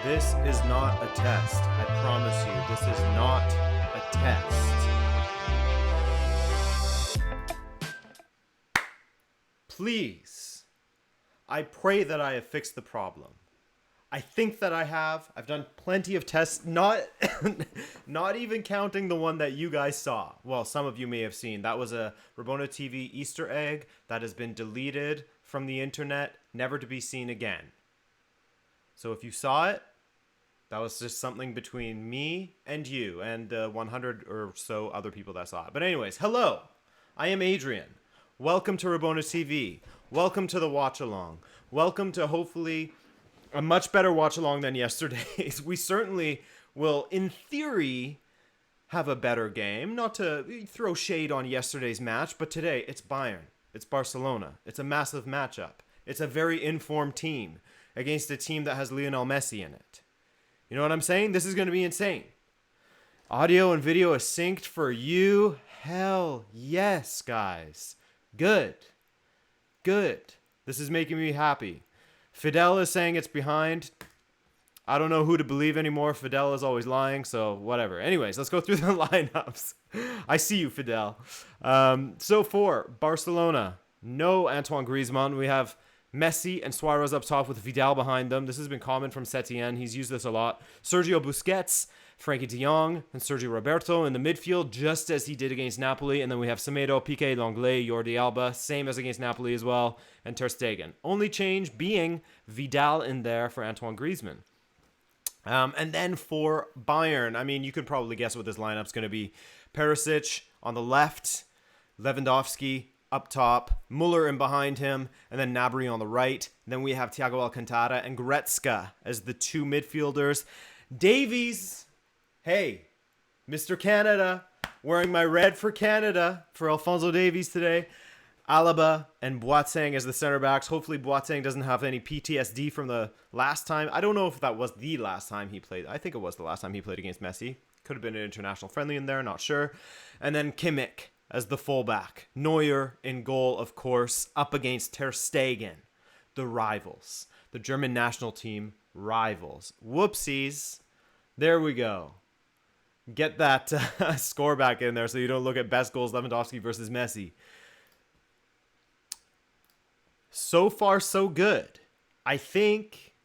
This is not a test. I promise you, this is not a test. Please, I pray that I have fixed the problem. I think that I have. I've done plenty of tests, not even counting the one that you guys saw. Well, some of you may have seen. That was a Rabona TV Easter egg that has been deleted from the internet, never to be seen again. So if you saw it, that was just something between me and you and 100 or so other people that saw it. But anyways, hello. I am Adrian. Welcome to Rabona TV. Welcome to the Watchalong. Welcome to hopefully a much better Watchalong than yesterday's. We certainly will, in theory, have a better game. Not to throw shade on yesterday's match, but today it's Bayern. It's Barcelona. It's a massive matchup. It's a very informed team against a team that has Lionel Messi in it. You know what I'm saying? This is going to be insane. Audio and video is synced for you. Hell yes, guys. Good. This is making me happy. Fidel is saying it's behind. I don't know who to believe anymore. Fidel is always lying, so whatever. Anyways, let's go through the lineups. I see you, Fidel. So for Barcelona, no Antoine Griezmann. We have Messi and Suarez up top with Vidal behind them. This has been common from Setien. He's used this a lot. Sergio Busquets, Frankie de Jong, and Sergio Roberto in the midfield, just as he did against Napoli. And then we have Semedo, Piqué, Lenglet, Jordi Alba, same as against Napoli as well, and Ter Stegen. Only change being Vidal in there for Antoine Griezmann. And then for Bayern, I mean, you could probably guess what this lineup's going to be. Perisic on the left, Lewandowski up top, Muller in behind him, and then Gnabry on the right. And then we have Thiago Alcantara and Goretzka as the two midfielders. Davies, hey, Mr. Canada, wearing my red for Canada for Alphonso Davies today. Alaba and Boateng as the center backs. Hopefully Boateng doesn't have any PTSD from the last time. I don't know if that was the last time he played. I think it was the last time he played against Messi. Could have been an international friendly in there, not sure. And then Kimmich as the fullback. Neuer in goal, of course, up against Ter Stegen, the rivals. The German national team rivals. Whoopsies. There we go. Get that score back in there so you don't look at best goals Lewandowski versus Messi. So far, so good. I think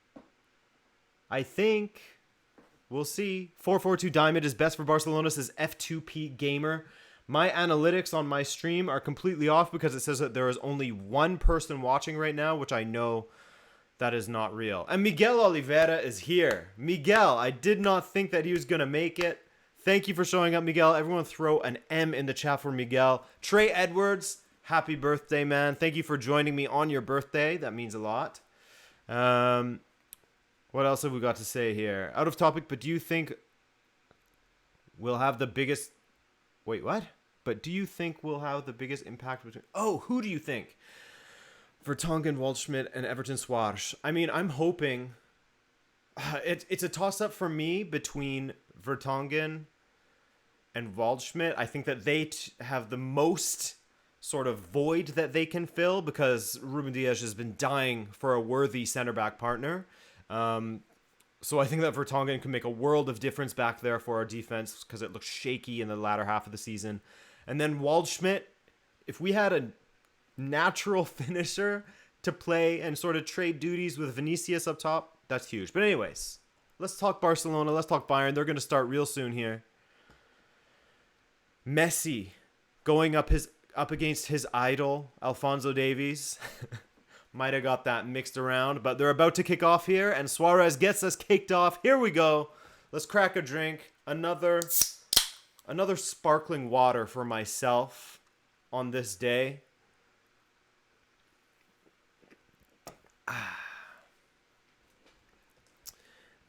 we'll see. 442 Diamond is best for Barcelona, says F2P Gamer. My analytics on my stream are completely off because it says that there is only one person watching right now, which I know that is not real. And Miguel Oliveira is here. Miguel, I did not think that he was going to make it. Thank you for showing up, Miguel. Everyone throw an M in the chat for Miguel. Trey Edwards, happy birthday, man. Thank you for joining me on your birthday. That means a lot. What else have we got to say here? Out of topic, but do you think we'll have the biggest... Wait, what? But do you think we'll have the biggest impact between... Oh, who do you think? Vertonghen, Waldschmidt, and Everton Suarez. I mean, I'm hoping... It's a toss-up for me between Vertonghen and Waldschmidt. I think that they have the most sort of void that they can fill because Ruben Dias has been dying for a worthy center-back partner. So I think that Vertonghen can make a world of difference back there for our defense because it looks shaky in the latter half of the season. And then Waldschmidt, if we had a natural finisher to play and sort of trade duties with Vinicius up top, that's huge. But anyways, let's talk Barcelona. Let's talk Bayern. They're going to start real soon here. Messi going up against his idol, Alphonso Davies. Might have got that mixed around, but they're about to kick off here, and Suarez gets us kicked off. Here we go. Let's crack a drink. Another sparkling water for myself on this day.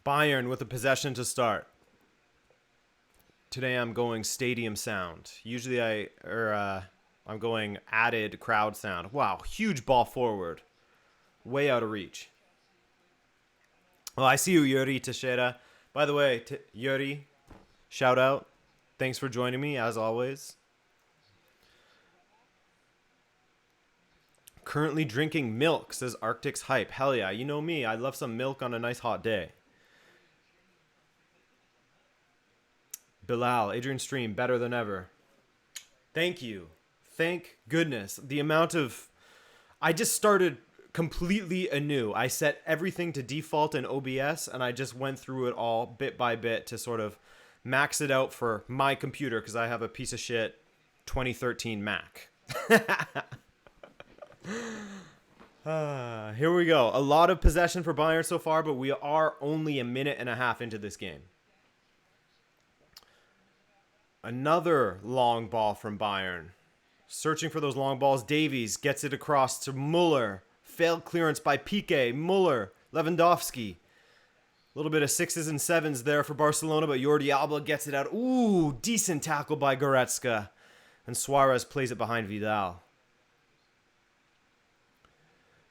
Bayern with the possession to start. Today I'm going stadium sound. Usually I'm going added crowd sound. Wow, huge ball forward. Way out of reach. Well, I see you, Yuri Teixeira. By the way, Yuri, shout out. Thanks for joining me, as always. Currently drinking milk, says Arctic's Hype. Hell yeah, you know me. I love some milk on a nice hot day. Bilal, Adrian Stream, better than ever. Thank you. Thank goodness. The amount of... I just started completely anew. I set everything to default in OBS, and I just went through it all bit by bit to sort of max it out for my computer, because I have a piece of shit 2013 Mac. Here we go. A lot of possession for Bayern so far, but we are only a minute and a half into this game. Another long ball from Bayern. Searching for those long balls. Davies gets it across to Muller. Failed clearance by Piqué. Muller. Lewandowski. A little bit of 6s and 7s there for Barcelona, but Jordi Alba gets it out. Ooh, decent tackle by Goretzka. And Suarez plays it behind Vidal.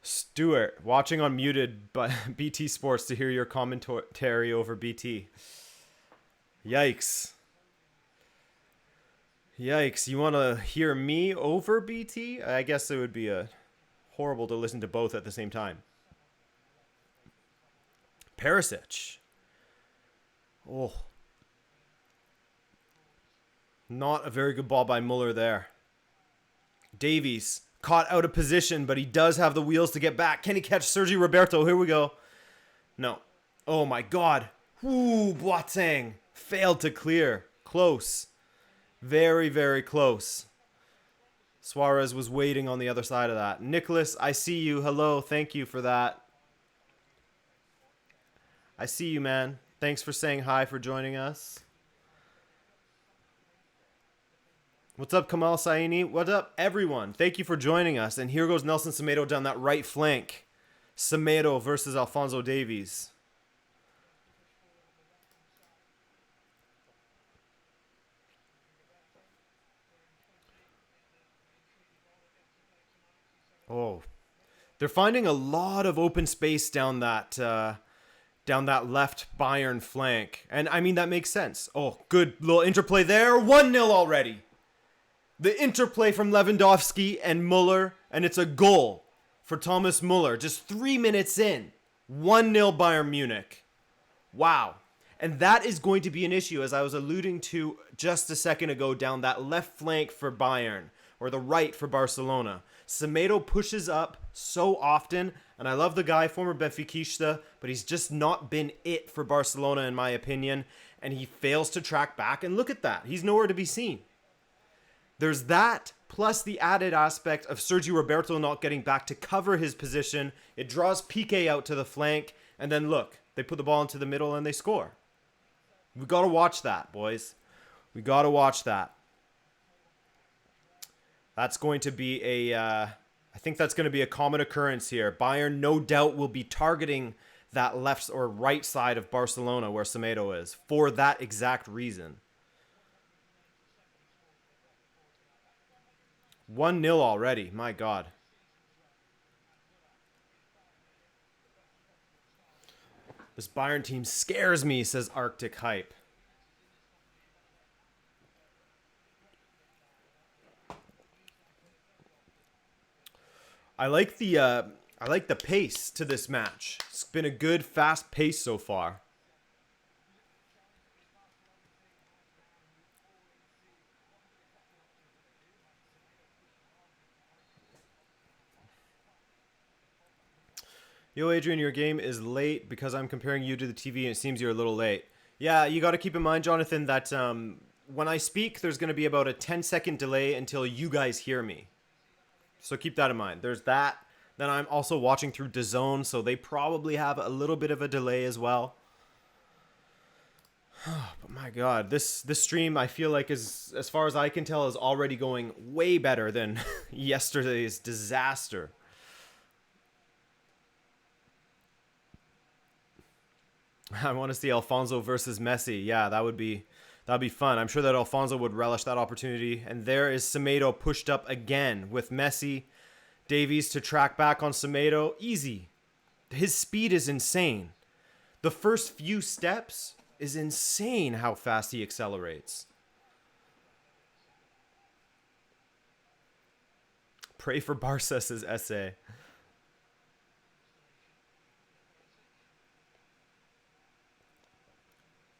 Stuart, watching on muted by BT Sports to hear your commentary over BT. Yikes. Yikes, you want to hear me over BT? I guess it would be horrible to listen to both at the same time. Perisic. Oh. Not a very good ball by Muller there. Davies caught out of position, but he does have the wheels to get back. Can he catch Sergi Roberto? Here we go. No. Oh my god. Ooh, Boateng. Failed to clear. Close. Very, very close. Suarez was waiting on the other side of that. Nicholas, I see you. Hello. Thank you for that. I see you, man. Thanks for saying hi, for joining us. What's up, Kamal Saini? What's up, everyone? Thank you for joining us. And here goes Nelson Semedo down that right flank. Semedo versus Alphonso Davies. Oh, they're finding a lot of open space down that left Bayern flank. And I mean, that makes sense. Oh, good little interplay there. 1-0 already. The interplay from Lewandowski and Muller, and it's a goal for Thomas Muller. Just 3 minutes in. 1-0 Bayern Munich. Wow. And that is going to be an issue, as I was alluding to just a second ago, down that left flank for Bayern, or the right for Barcelona. Semedo pushes up so often, and I love the guy, former Benfiquista, but he's just not been it for Barcelona, in my opinion, and he fails to track back, and look at that. He's nowhere to be seen. There's that, plus the added aspect of Sergi Roberto not getting back to cover his position. It draws Piqué out to the flank, and then look, they put the ball into the middle and they score. We got to watch that, boys. We got to watch that. That's going to be I think that's going to be a common occurrence here. Bayern no doubt will be targeting that left or right side of Barcelona where Semedo is for that exact reason. 1-0 already. My God. This Bayern team scares me, says Arctic Hype. I like the pace to this match. It's been a good fast pace so far. Yo, Adrian, your game is late because I'm comparing you to the TV and it seems you're a little late. Yeah, you got to keep in mind, Jonathan, that when I speak, there's going to be about a 10-second delay until you guys hear me. So keep that in mind. There's that. Then I'm also watching through DAZN, so they probably have a little bit of a delay as well. But my God, this stream, I feel like, is, as far as I can tell, is already going way better than yesterday's disaster. I want to see Alphonso versus Messi. Yeah, that'd be fun. I'm sure that Alphonso would relish that opportunity. And there is Semedo pushed up again with Messi. Davies to track back on Semedo. Easy. His speed is insane. The first few steps is insane how fast he accelerates. Pray for Barca, says SA.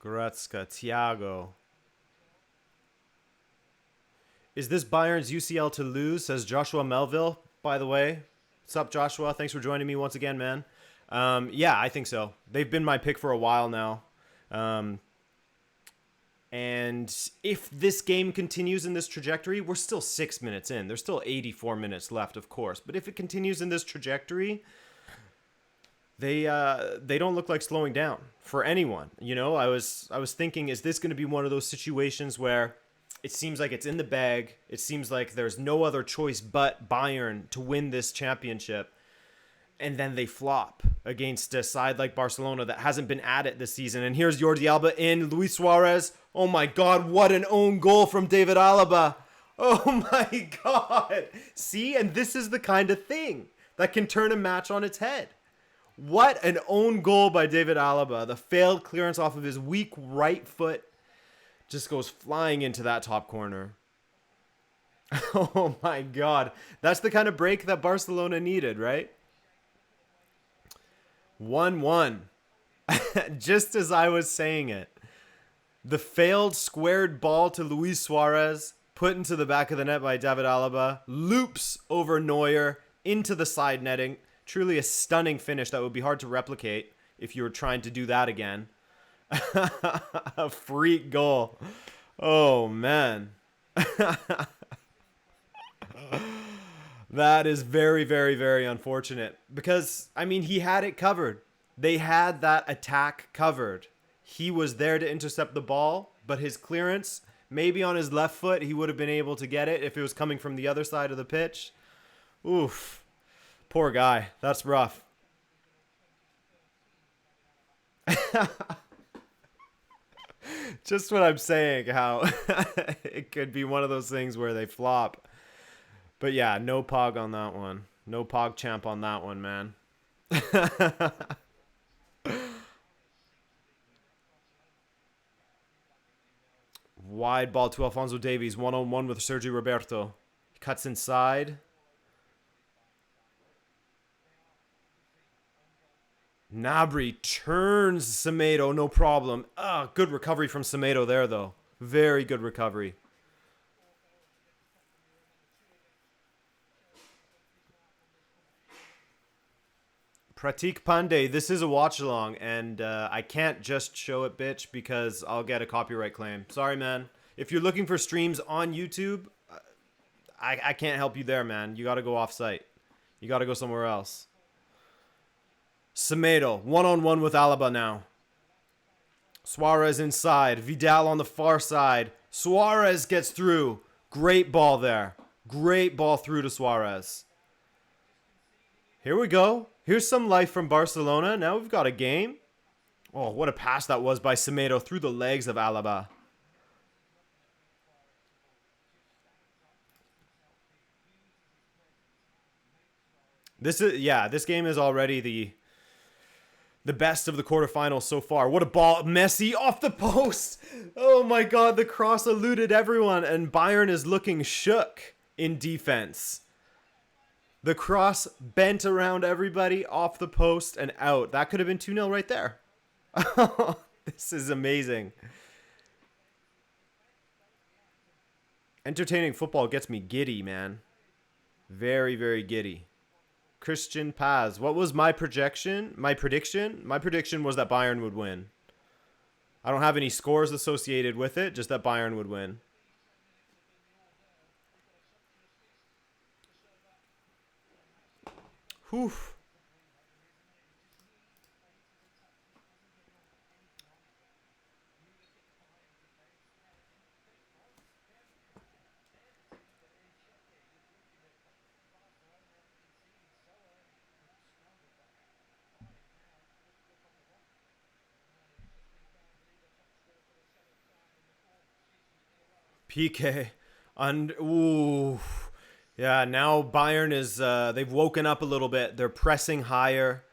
Goretzka, Thiago. Is this Bayern's UCL to lose? Says Joshua Melville, by the way. What's up, Joshua? Thanks for joining me once again, man. Yeah, I think so. They've been my pick for a while now. And if this game continues in this trajectory, we're still 6 minutes in. There's still 84 minutes left, of course. But if it continues in this trajectory, they don't look like slowing down for anyone. You know, I was thinking, is this going to be one of those situations where it seems like it's in the bag? It seems like there's no other choice but Bayern to win this championship. And then they flop against a side like Barcelona that hasn't been at it this season. And here's Jordi Alba in. Luis Suarez. Oh my God, what an own goal from David Alaba. Oh my God. See, and this is the kind of thing that can turn a match on its head. What an own goal by David Alaba. The failed clearance off of his weak right foot just goes flying into that top corner. Oh my God. That's the kind of break that Barcelona needed, right? 1-1. Just as I was saying it. The failed squared ball to Luis Suarez, put into the back of the net by David Alaba, loops over Neuer into the side netting. Truly a stunning finish that would be hard to replicate if you were trying to do that again. A freak goal. Oh, man. That is very, very, very unfortunate because, I mean, he had it covered. They had that attack covered. He was there to intercept the ball, but his clearance, maybe on his left foot, he would have been able to get it if it was coming from the other side of the pitch. Oof. Poor guy. That's rough. Just what I'm saying, how it could be one of those things where they flop. But yeah, no pog on that one. No pog champ on that one, man. Wide ball to Alphonso Davies. 1-on-1 with Sergio Roberto. He cuts inside. Gnabry turns Semedo. No problem. Good recovery from Semedo there, though. Very good recovery. Pratik Pandey, this is a watch along, and I can't just show it, bitch, because I'll get a copyright claim. Sorry, man. If you're looking for streams on YouTube, I can't help you there, man. You got to go off site. You got to go somewhere else. Semedo, 1-on-1 with Alaba now. Suarez inside. Vidal on the far side. Suarez gets through. Great ball there. Great ball through to Suarez. Here we go. Here's some life from Barcelona. Now we've got a game. Oh, what a pass that was by Semedo through the legs of Alaba. This game is already the best of the quarterfinals so far. What a ball. Messi off the post. Oh my God, the cross eluded everyone, and Bayern is looking shook in defense. The cross bent around everybody, off the post, and out. That could have been 2-0 right there. This is amazing. Entertaining football gets me giddy, man. Very, very giddy. Christian Paz. What was my projection? My prediction? My prediction was that Bayern would win. I don't have any scores associated with it, just that Bayern would win. Whew. PK. Ooh. Yeah, now Bayern is, they've woken up a little bit. They're pressing higher.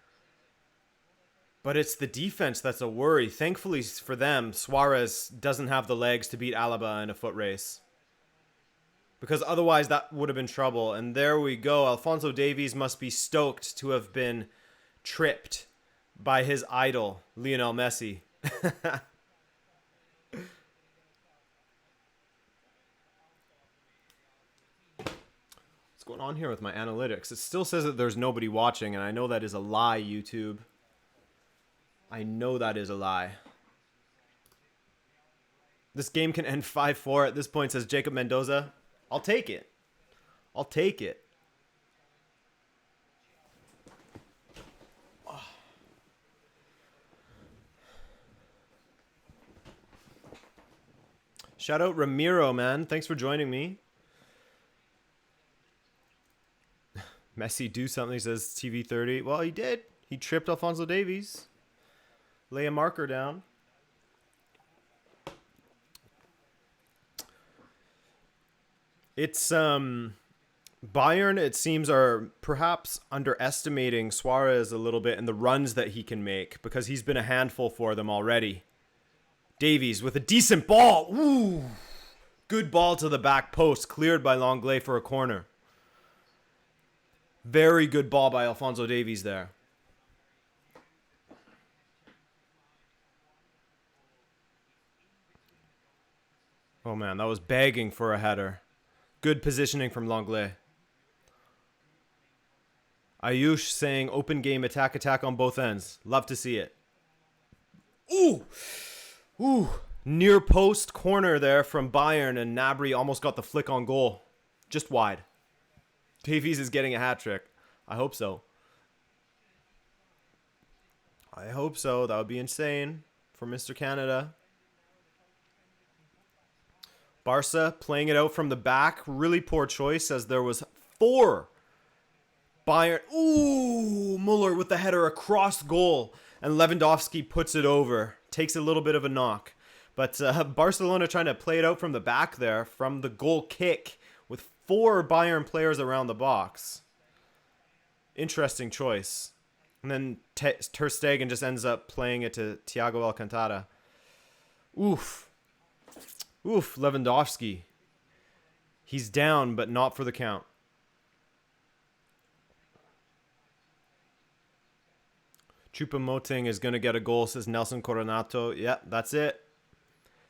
But it's the defense that's a worry. Thankfully for them, Suarez doesn't have the legs to beat Alaba in a foot race. Because otherwise that would have been trouble. And there we go. Alphonso Davies must be stoked to have been tripped by his idol, Lionel Messi. going on here with my analytics? It still says that there's nobody watching, and I know that is a lie, YouTube. I know that is a lie. This game can end 5-4 at this point, says Jacob Mendoza. I'll take it. I'll take it. Oh. Shout out Ramiro, man. Thanks for joining me. Messi do something, says TV30. Well, he did. He tripped Alphonso Davies. Lay a marker down. It's Bayern, it seems, are perhaps underestimating Suarez a little bit and the runs that he can make, because he's been a handful for them already. Davies with a decent ball. Ooh. Good ball to the back post, cleared by Longley for a corner. Very good ball by Alphonso Davies there. Oh man, that was begging for a header. Good positioning from Longley. Ayush saying open game, attack on both ends. Love to see it. Ooh! Ooh! Near post corner there from Bayern, and Gnabry almost got the flick on goal. Just wide. Davies is getting a hat trick. I hope so. I hope so. That would be insane for Mr. Canada. Barca playing it out from the back. Really poor choice, as there was 4 Bayern. Ooh, Muller with the header across goal. And Lewandowski puts it over. Takes a little bit of a knock. But Barcelona trying to play it out from the back there, from the goal kick, with 4 Bayern players around the box. Interesting choice. And then Ter Stegen just ends up playing it to Thiago Alcantara. Oof. Oof, Lewandowski. He's down, but not for the count. Choupo-Moting is going to get a goal, says Nelson Coronato. Yeah, that's it.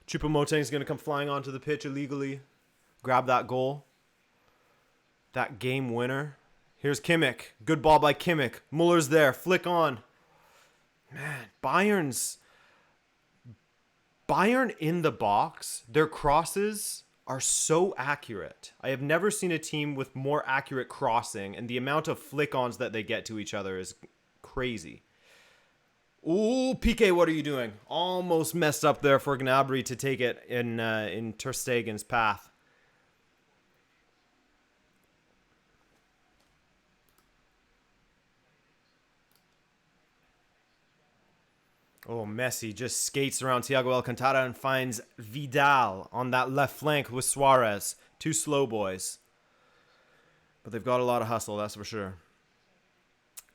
Choupo-Moting is going to come flying onto the pitch illegally. Grab that goal. That game winner. Here's Kimmich. Good ball by Kimmich. Muller's there. Flick on. Man, Bayern in the box, their crosses are so accurate. I have never seen a team with more accurate crossing, and the amount of flick-ons that they get to each other is crazy. Ooh, Piqué, what are you doing? Almost messed up there for Gnabry to take it in Ter Stegen's path. Oh, Messi just skates around Thiago Alcantara and finds Vidal on that left flank with Suarez. 2 slow boys. But they've got a lot of hustle, that's for sure.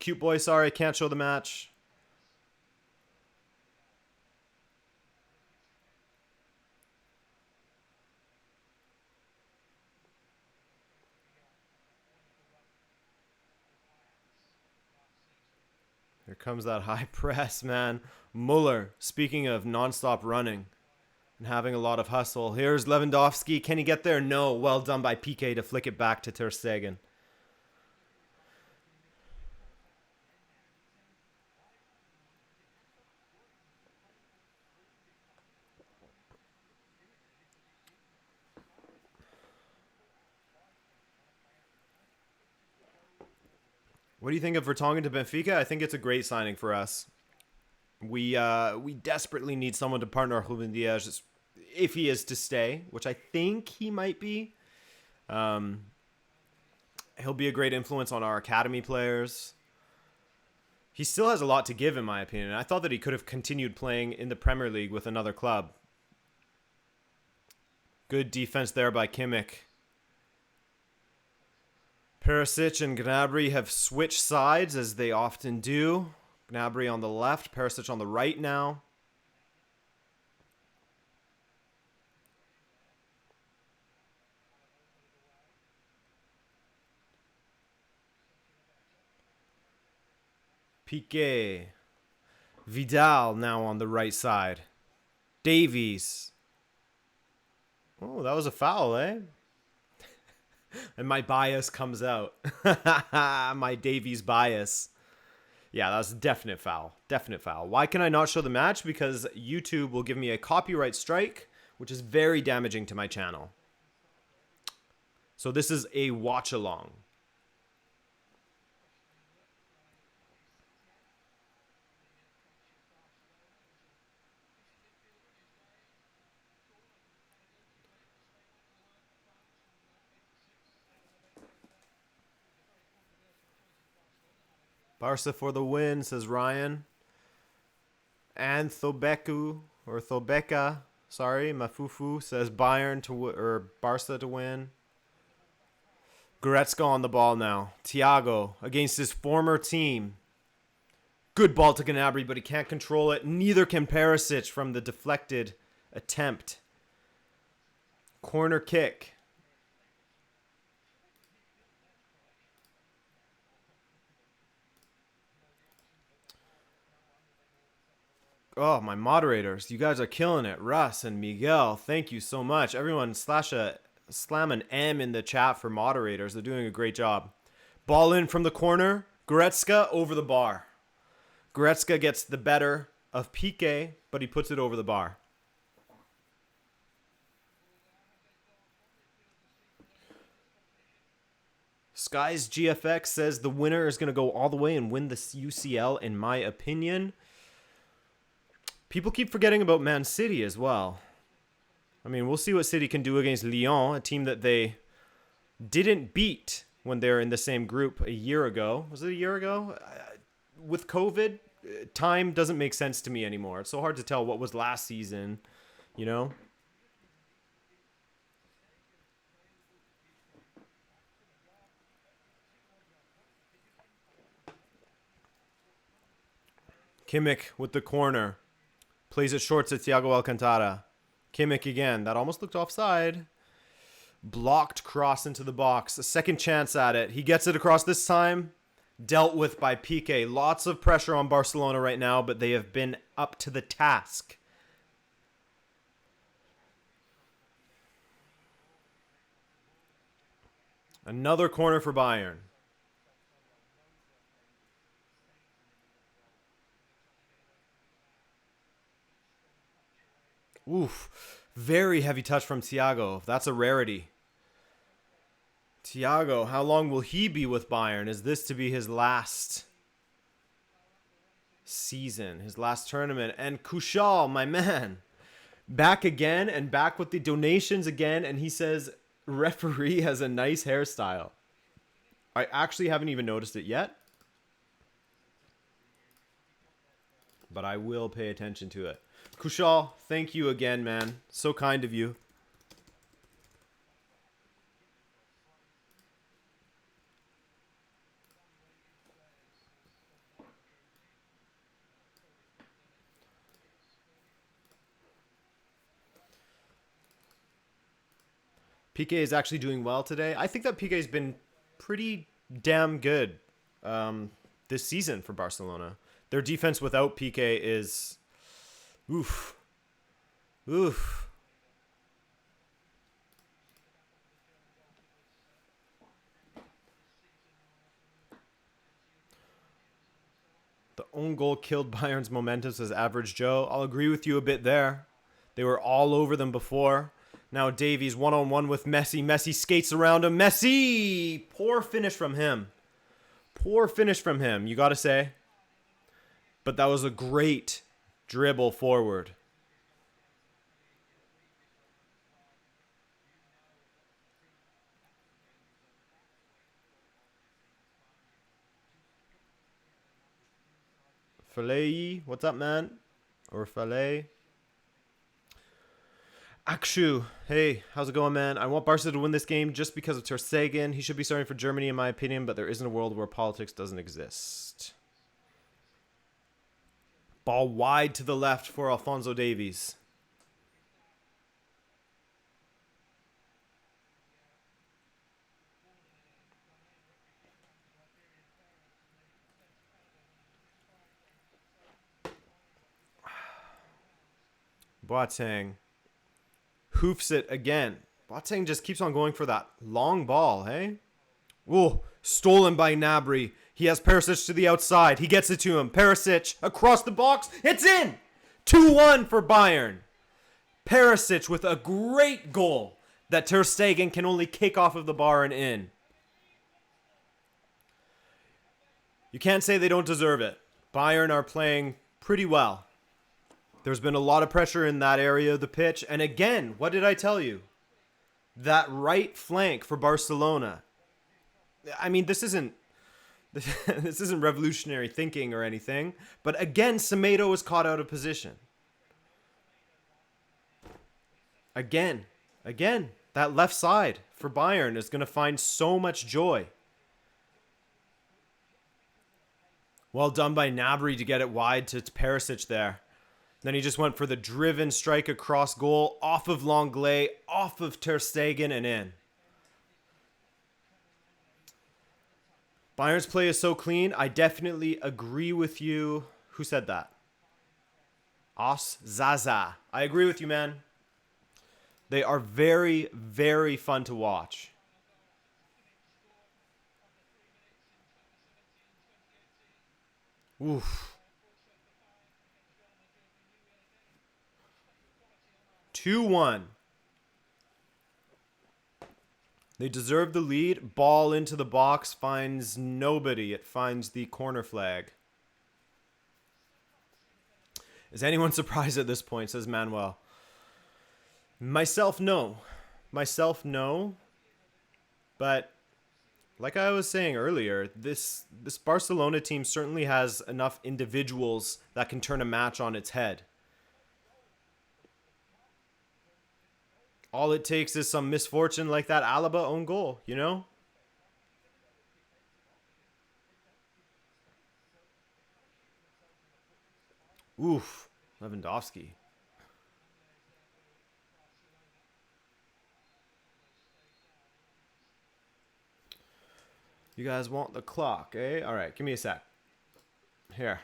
Cute boy, sorry, can't show the match. Here comes that high press, man. Muller, speaking of non-stop running and having a lot of hustle. Here's Lewandowski. Can he get there? No. Well done by Piqué to flick it back to Ter Stegen. What do you think of Vertonghen to Benfica? I think it's a great signing for us. We desperately need someone to partner Ruben Dias if he is to stay, which I think he might be. He'll be a great influence on our academy players. He still has a lot to give, in my opinion. I thought that he could have continued playing in the Premier League with another club. Good defense there by Kimmich. Perisic and Gnabry have switched sides, as they often do. Gnabry on the left, Perisic on the right now. Piqué. Vidal now on the right side. Davies. Oh, that was a foul, eh? And my bias comes out. My Davies bias. Yeah, that was a definite foul. Definite foul. Why can I not show the match? Because YouTube will give me a copyright strike, which is very damaging to my channel. So this is a watch along. Barca for the win, says Ryan. And Thobeku, or Thobeka, sorry, Mafufu says Bayern to or Barca to win. Goretzka on the ball now. Thiago against his former team. Good ball to Gnabry, but he can't control it. Neither can Perisic from the deflected attempt. Corner kick. Oh, my moderators. You guys are killing it. Russ and Miguel, thank you so much. Everyone slam an M in the chat for moderators. They're doing a great job. Ball in from the corner. Goretzka over the bar. Goretzka gets the better of Piqué, but he puts it over the bar. Skies GFX says the winner is going to go all the way and win the UCL, in my opinion. People keep forgetting about Man City as well. I mean, we'll see what City can do against Lyon, a team that they didn't beat when they were in the same group a year ago. Was it a year ago? With COVID, time doesn't make sense to me anymore. It's so hard to tell what was last season, you know? Kimmich with the corner. Plays it short to Thiago Alcantara. Kimmich again. That almost looked offside. Blocked cross into the box. A second chance at it. He gets it across this time. Dealt with by Piqué. Lots of pressure on Barcelona right now, but they have been up to the task. Another corner for Bayern. Oof. Very heavy touch from Thiago. That's a rarity. Thiago, how long will he be with Bayern? Is this to be his last season, his last tournament? And Kushal, my man, back again and back with the donations again. And he says, referee has a nice hairstyle. I actually haven't even noticed it yet, but I will pay attention to it. Kushal, thank you again, man. So kind of you. Piqué is actually doing well today. I think that Piqué's been pretty damn good this season for Barcelona. Their defense without Piqué is... oof. Oof. The own goal killed Bayern's momentum, says Average Joe. I'll agree with you a bit there. They were all over them before. Now Davies one-on-one with Messi. Messi skates around him. Messi! Poor finish from him. Poor finish from him, you got to say. But that was a great dribble forward. Falei, what's up, man? Or Falei. Akshu, hey, how's it going, man? I want Barca to win this game just because of Ter Stegen. He should be starting for Germany, in my opinion, but there isn't a world where politics doesn't exist. Ball wide to the left for Alphonso Davies. Boateng hoofs it again. Boateng just keeps on going for that long ball, hey? Ooh, stolen by Gnabry. He has Perisic to the outside. He gets it to him. Perisic across the box. It's in! 2-1 for Bayern. Perisic with a great goal that Ter Stegen can only kick off of the bar and in. You can't say they don't deserve it. Bayern are playing pretty well. There's been a lot of pressure in that area of the pitch. And again, what did I tell you? That right flank for Barcelona. I mean, this isn't revolutionary thinking or anything. But again, Semedo is caught out of position. Again, that left side for Bayern is going to find so much joy. Well done by Gnabry to get it wide to Perisic there. Then he just went for the driven strike across goal, off of Lenglet, off of Ter Stegen, and in. Bayern's play is so clean. I definitely agree with you. Who said that? Os Zaza. I agree with you, man. They are very, very fun to watch. Oof. 2-1. They deserve the lead. Ball into the box. Finds nobody. It finds the corner flag. Is anyone surprised at this point, says Manuel. Myself, no. But like I was saying earlier, this Barcelona team certainly has enough individuals that can turn a match on its head. All it takes is some misfortune like that Alaba own goal, you know? Oof, Lewandowski. You guys want the clock, eh? All right, give me a sec. Here.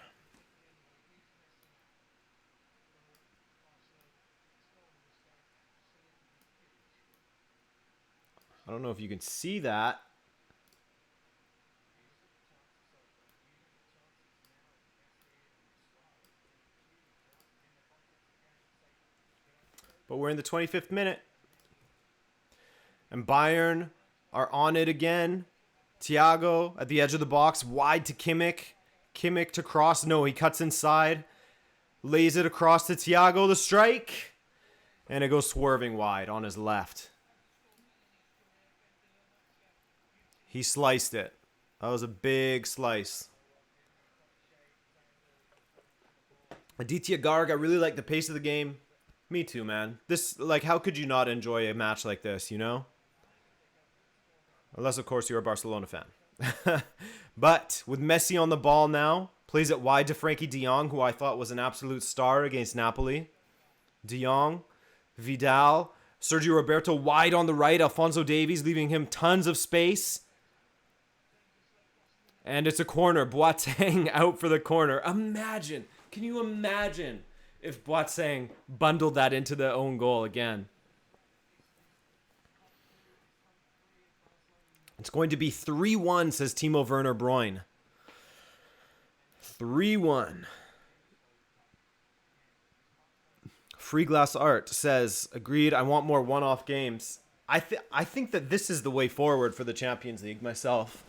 I don't know if you can see that. But we're in the 25th minute. And Bayern are on it again. Thiago at the edge of the box, wide to Kimmich. Kimmich to cross. No, he cuts inside. Lays it across to Thiago, the strike. And it goes swerving wide on his left. He sliced it. That was a big slice. Aditya Garg, I really like the pace of the game. Me too, man. This, like, how could you not enjoy a match like this, you know? Unless, of course, you're a Barcelona fan. But with Messi on the ball now, plays it wide to Frankie de Jong, who I thought was an absolute star against Napoli. De Jong, Vidal, Sergio Roberto wide on the right, Alphonso Davies leaving him tons of space. And it's a corner. Boateng out for the corner. Imagine. Can you imagine if Boateng bundled that into the own goal again? It's going to be 3-1, says Timo Werner Bruyne. 3-1. Free Glass Art says, agreed, I want more one-off games. I think that this is the way forward for the Champions League myself.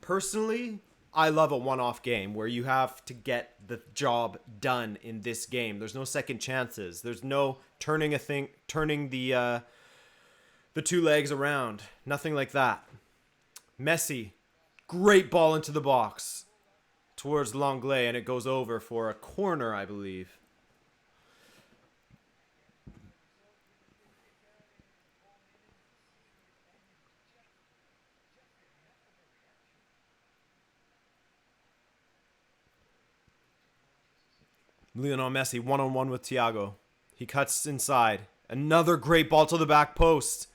Personally, I love a one-off game where you have to get the job done in this game. There's no second chances. There's no turning the two legs around. Nothing like that. Messi, great ball into the box towards Lenglet, and it goes over for a corner, I believe. Lionel Messi, one-on-one with Thiago. He cuts inside. Another great ball to the back post.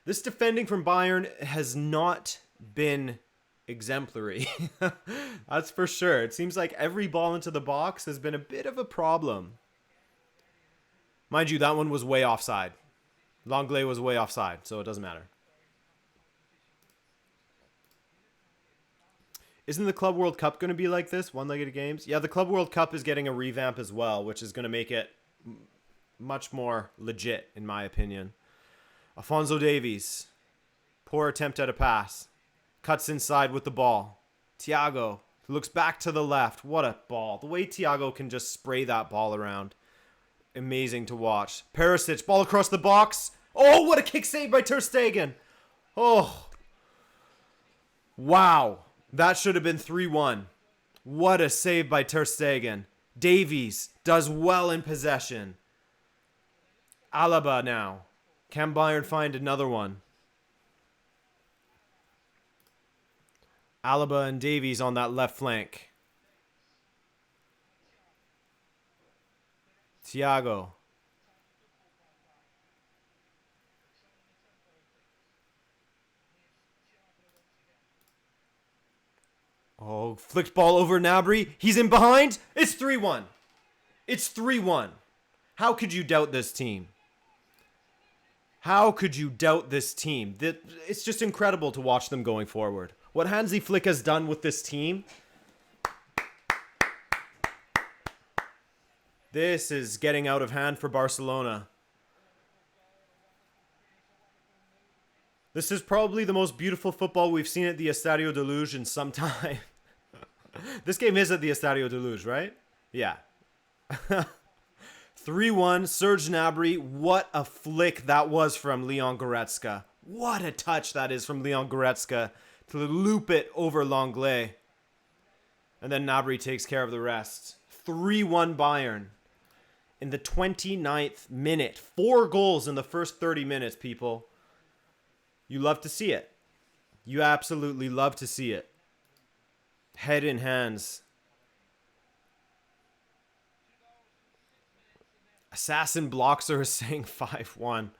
This defending from Bayern has not been exemplary. That's for sure. It seems like every ball into the box has been a bit of a problem. Mind you, that one was way offside. Longley was way offside, so it doesn't matter. Isn't the Club World Cup going to be like this? One-legged games? Yeah, the Club World Cup is getting a revamp as well, which is going to make it much more legit, in my opinion. Alphonso Davies. Poor attempt at a pass. Cuts inside with the ball. Thiago looks back to the left. What a ball. The way Thiago can just spray that ball around. Amazing to watch. Perisic, ball across the box. Oh, what a kick save by Ter Stegen. Oh. Wow. That should have been 3-1. What a save by Ter Stegen. Davies does well in possession. Alaba now. Can Bayern find another one? Alaba and Davies on that left flank. Thiago. Oh, flicked ball over Gnabry. He's in behind. It's 3-1. It's 3-1. How could you doubt this team? How could you doubt this team? It's just incredible to watch them going forward. What Hansi Flick has done with this team. This is getting out of hand for Barcelona. This is probably the most beautiful football we've seen at the Estadio de Luz in some time. This game is at the Estadio de Luz, right? Yeah. 3-1, Serge Gnabry. What a flick that was from Leon Goretzka. What a touch that is from Leon Goretzka to loop it over Longley. And then Gnabry takes care of the rest. 3-1 Bayern. In the 29th minute. 4 goals in the first 30 minutes, people. You love to see it. You absolutely love to see it. Head in hands. Assassin Bloxer is saying 5-1.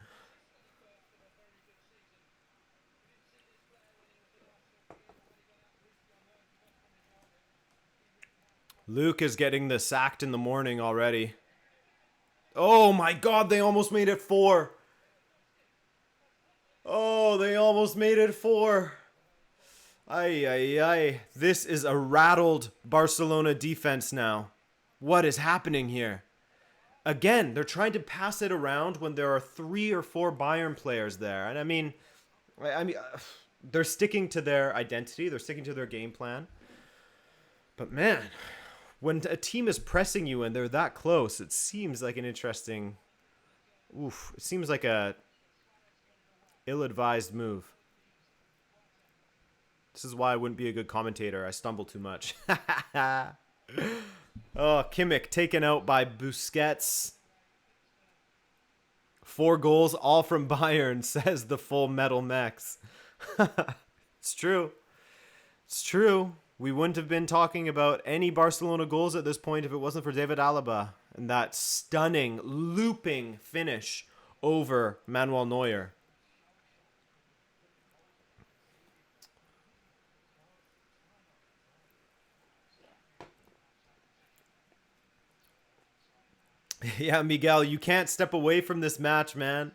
Luke is getting the sacked in the morning already. Oh my god, they almost made it 4. Oh, they almost made it 4. Ay, ay, ay. This is a rattled Barcelona defense now. What is happening here? Again, they're trying to pass it around when there are 3 or 4 Bayern players there. And I mean, they're sticking to their identity. They're sticking to their game plan. But man, when a team is pressing you and they're that close, it seems like an interesting... it seems like a ill-advised move. This is why I wouldn't be a good commentator. I stumble too much. Oh, Kimmich taken out by Busquets. 4 goals, all from Bayern, says the Full Metal Mex. It's true. It's true. We wouldn't have been talking about any Barcelona goals at this point if it wasn't for David Alaba and that stunning, looping finish over Manuel Neuer. Yeah, Miguel, you can't step away from this match, man.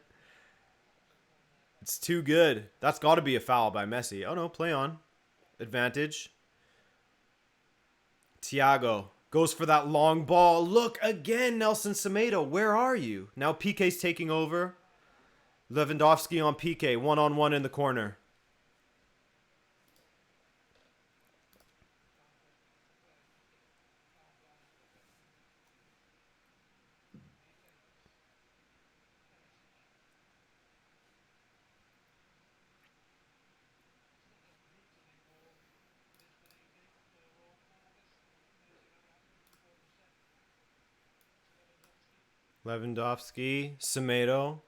It's too good. That's got to be a foul by Messi. Oh, no, play on. Advantage. Thiago goes for that long ball. Look again, Nelson Semedo. Where are you? Now Piqué's taking over. Lewandowski on Piqué. 1-on-1 in the corner. Lewandowski, Semedo.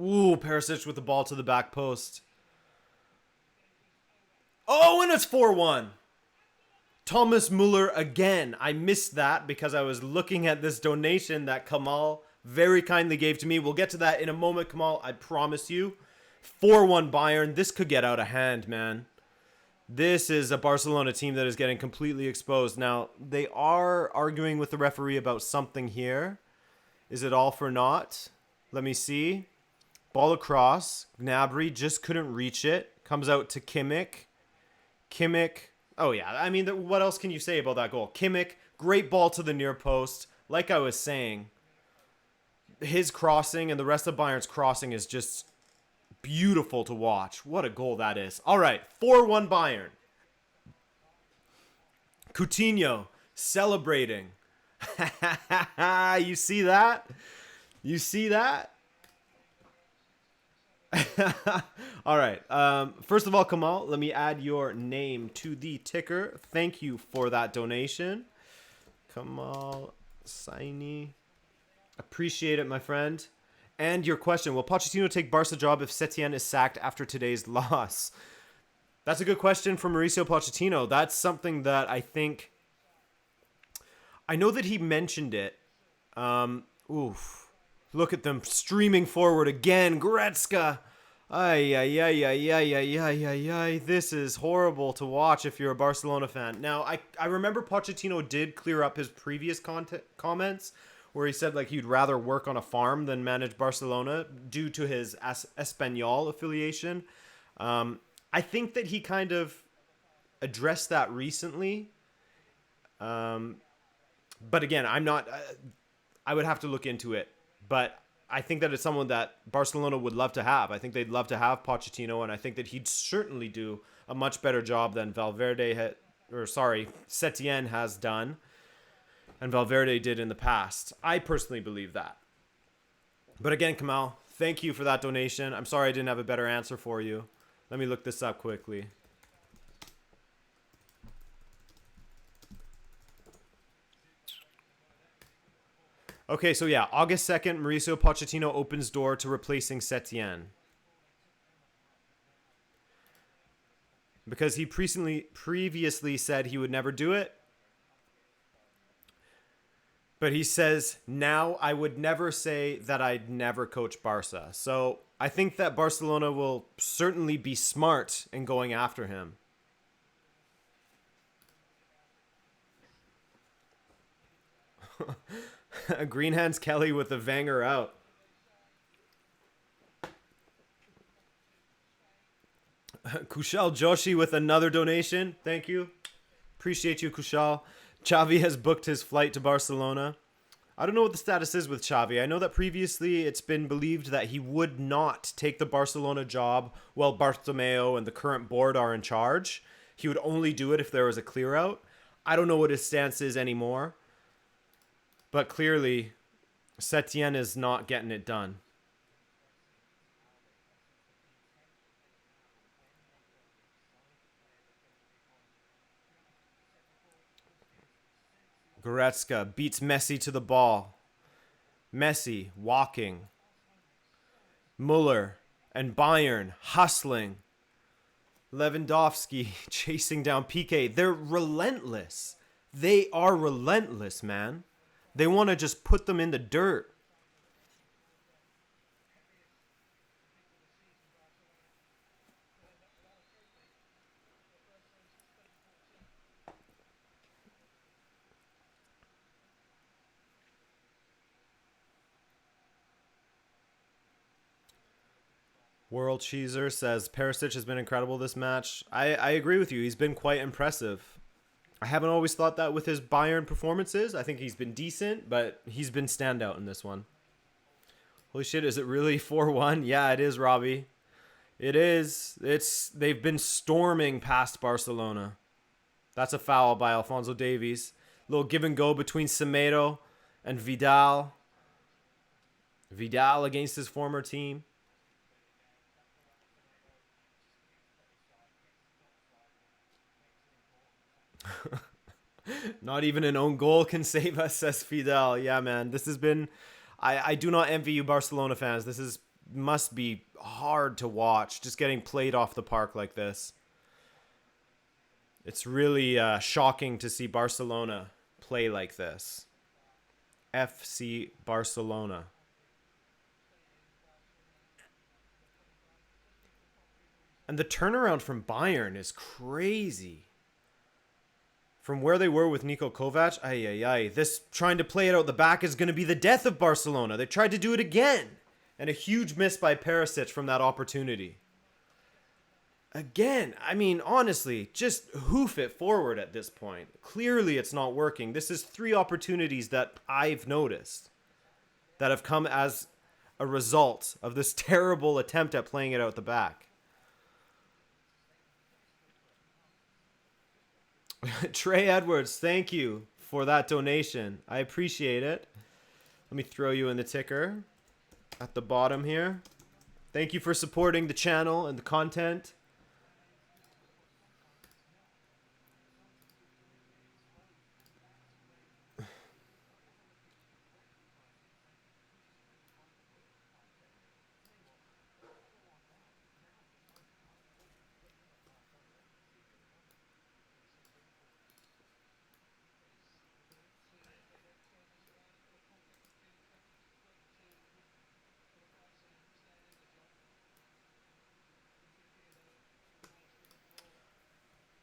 Ooh, Perisic with the ball to the back post. Oh, and it's 4-1. Thomas Muller again. I missed that because I was looking at this donation that Kamal very kindly gave to me. We'll get to that in a moment, Kamal. I promise you. 4-1 Bayern. This could get out of hand, man. This is a Barcelona team that is getting completely exposed. Now, they are arguing with the referee about something here. Is it all for naught? Let me see. Ball across. Gnabry just couldn't reach it. Comes out to Kimmich. Kimmich. Oh, yeah. I mean, what else can you say about that goal? Kimmich, great ball to the near post. Like I was saying, his crossing and the rest of Bayern's crossing is just beautiful to watch. What a goal that is. All right, 4-1 Bayern. Coutinho celebrating. You see that? You see that? All right. First of all, Kamal, let me add your name to the ticker. Thank you for that donation. Kamal Saini. Appreciate it, my friend. And your question, will Pochettino take Barca job if Setien is sacked after today's loss? That's a good question from Mauricio Pochettino. That's something that I think... I know that he mentioned it. Oof. Look at them streaming forward again. Goretzka. Ay, ay, ay, ay, ay, ay, ay, ay, ay. This is horrible to watch if you're a Barcelona fan. Now, I remember Pochettino did clear up his previous comments where he said like he'd rather work on a farm than manage Barcelona due to his Espanyol affiliation. I think that he kind of addressed that recently. But again, I'm not... I would have to look into it. But I think that it's someone that Barcelona would love to have. I think they'd love to have Pochettino, and I think that he'd certainly do a much better job than Setien has done, and Valverde did in the past. I personally believe that. But again, Kamal, thank you for that donation. I'm sorry I didn't have a better answer for you. Let me look this up quickly. Okay, so yeah, August 2nd, Mauricio Pochettino opens door to replacing Setien. Because he previously said he would never do it. But he says, now I would never say that I'd never coach Barca. So I think that Barcelona will certainly be smart in going after him. Greenhands Kelly with the Vanger out. Kushal Joshi with another donation. Thank you. Appreciate you, Kushal. Xavi has booked his flight to Barcelona. I don't know what the status is with Xavi. I know that previously it's been believed that he would not take the Barcelona job while Bartomeu and the current board are in charge. He would only do it if there was a clear out. I don't know what his stance is anymore. But clearly, Setien is not getting it done. Goretzka beats Messi to the ball. Messi walking. Muller and Bayern hustling. Lewandowski chasing down Piqué. They're relentless. They are relentless, man. They want to just put them in the dirt. World Cheeser says Perisic has been incredible this match. I agree with you. He's been quite impressive. I haven't always thought that with his Bayern performances. I think he's been decent, but he's been standout in this one. Holy shit, is it really 4-1? Yeah, it is, Robbie. It is. They've been storming past Barcelona. That's a foul by Alphonso Davies. Little give and go between Semedo and Vidal. Vidal against his former team. Not even an own goal can save us, says Fidel. Yeah, man. This has been... I do not envy you Barcelona fans. This must be hard to watch, just getting played off the park like this. It's really shocking to see Barcelona play like this. FC Barcelona. And the turnaround from Bayern is crazy. From where they were with Niko Kovac, this trying to play it out the back is going to be the death of Barcelona. They tried to do it again. And a huge miss by Perisic from that opportunity. Again, I mean, honestly, just hoof it forward at this point. Clearly it's not working. This is 3 opportunities that I've noticed that have come as a result of this terrible attempt at playing it out the back. Trey Edwards, thank you for that donation. I appreciate it. Let me throw you in the ticker at the bottom here. Thank you for supporting the channel and the content.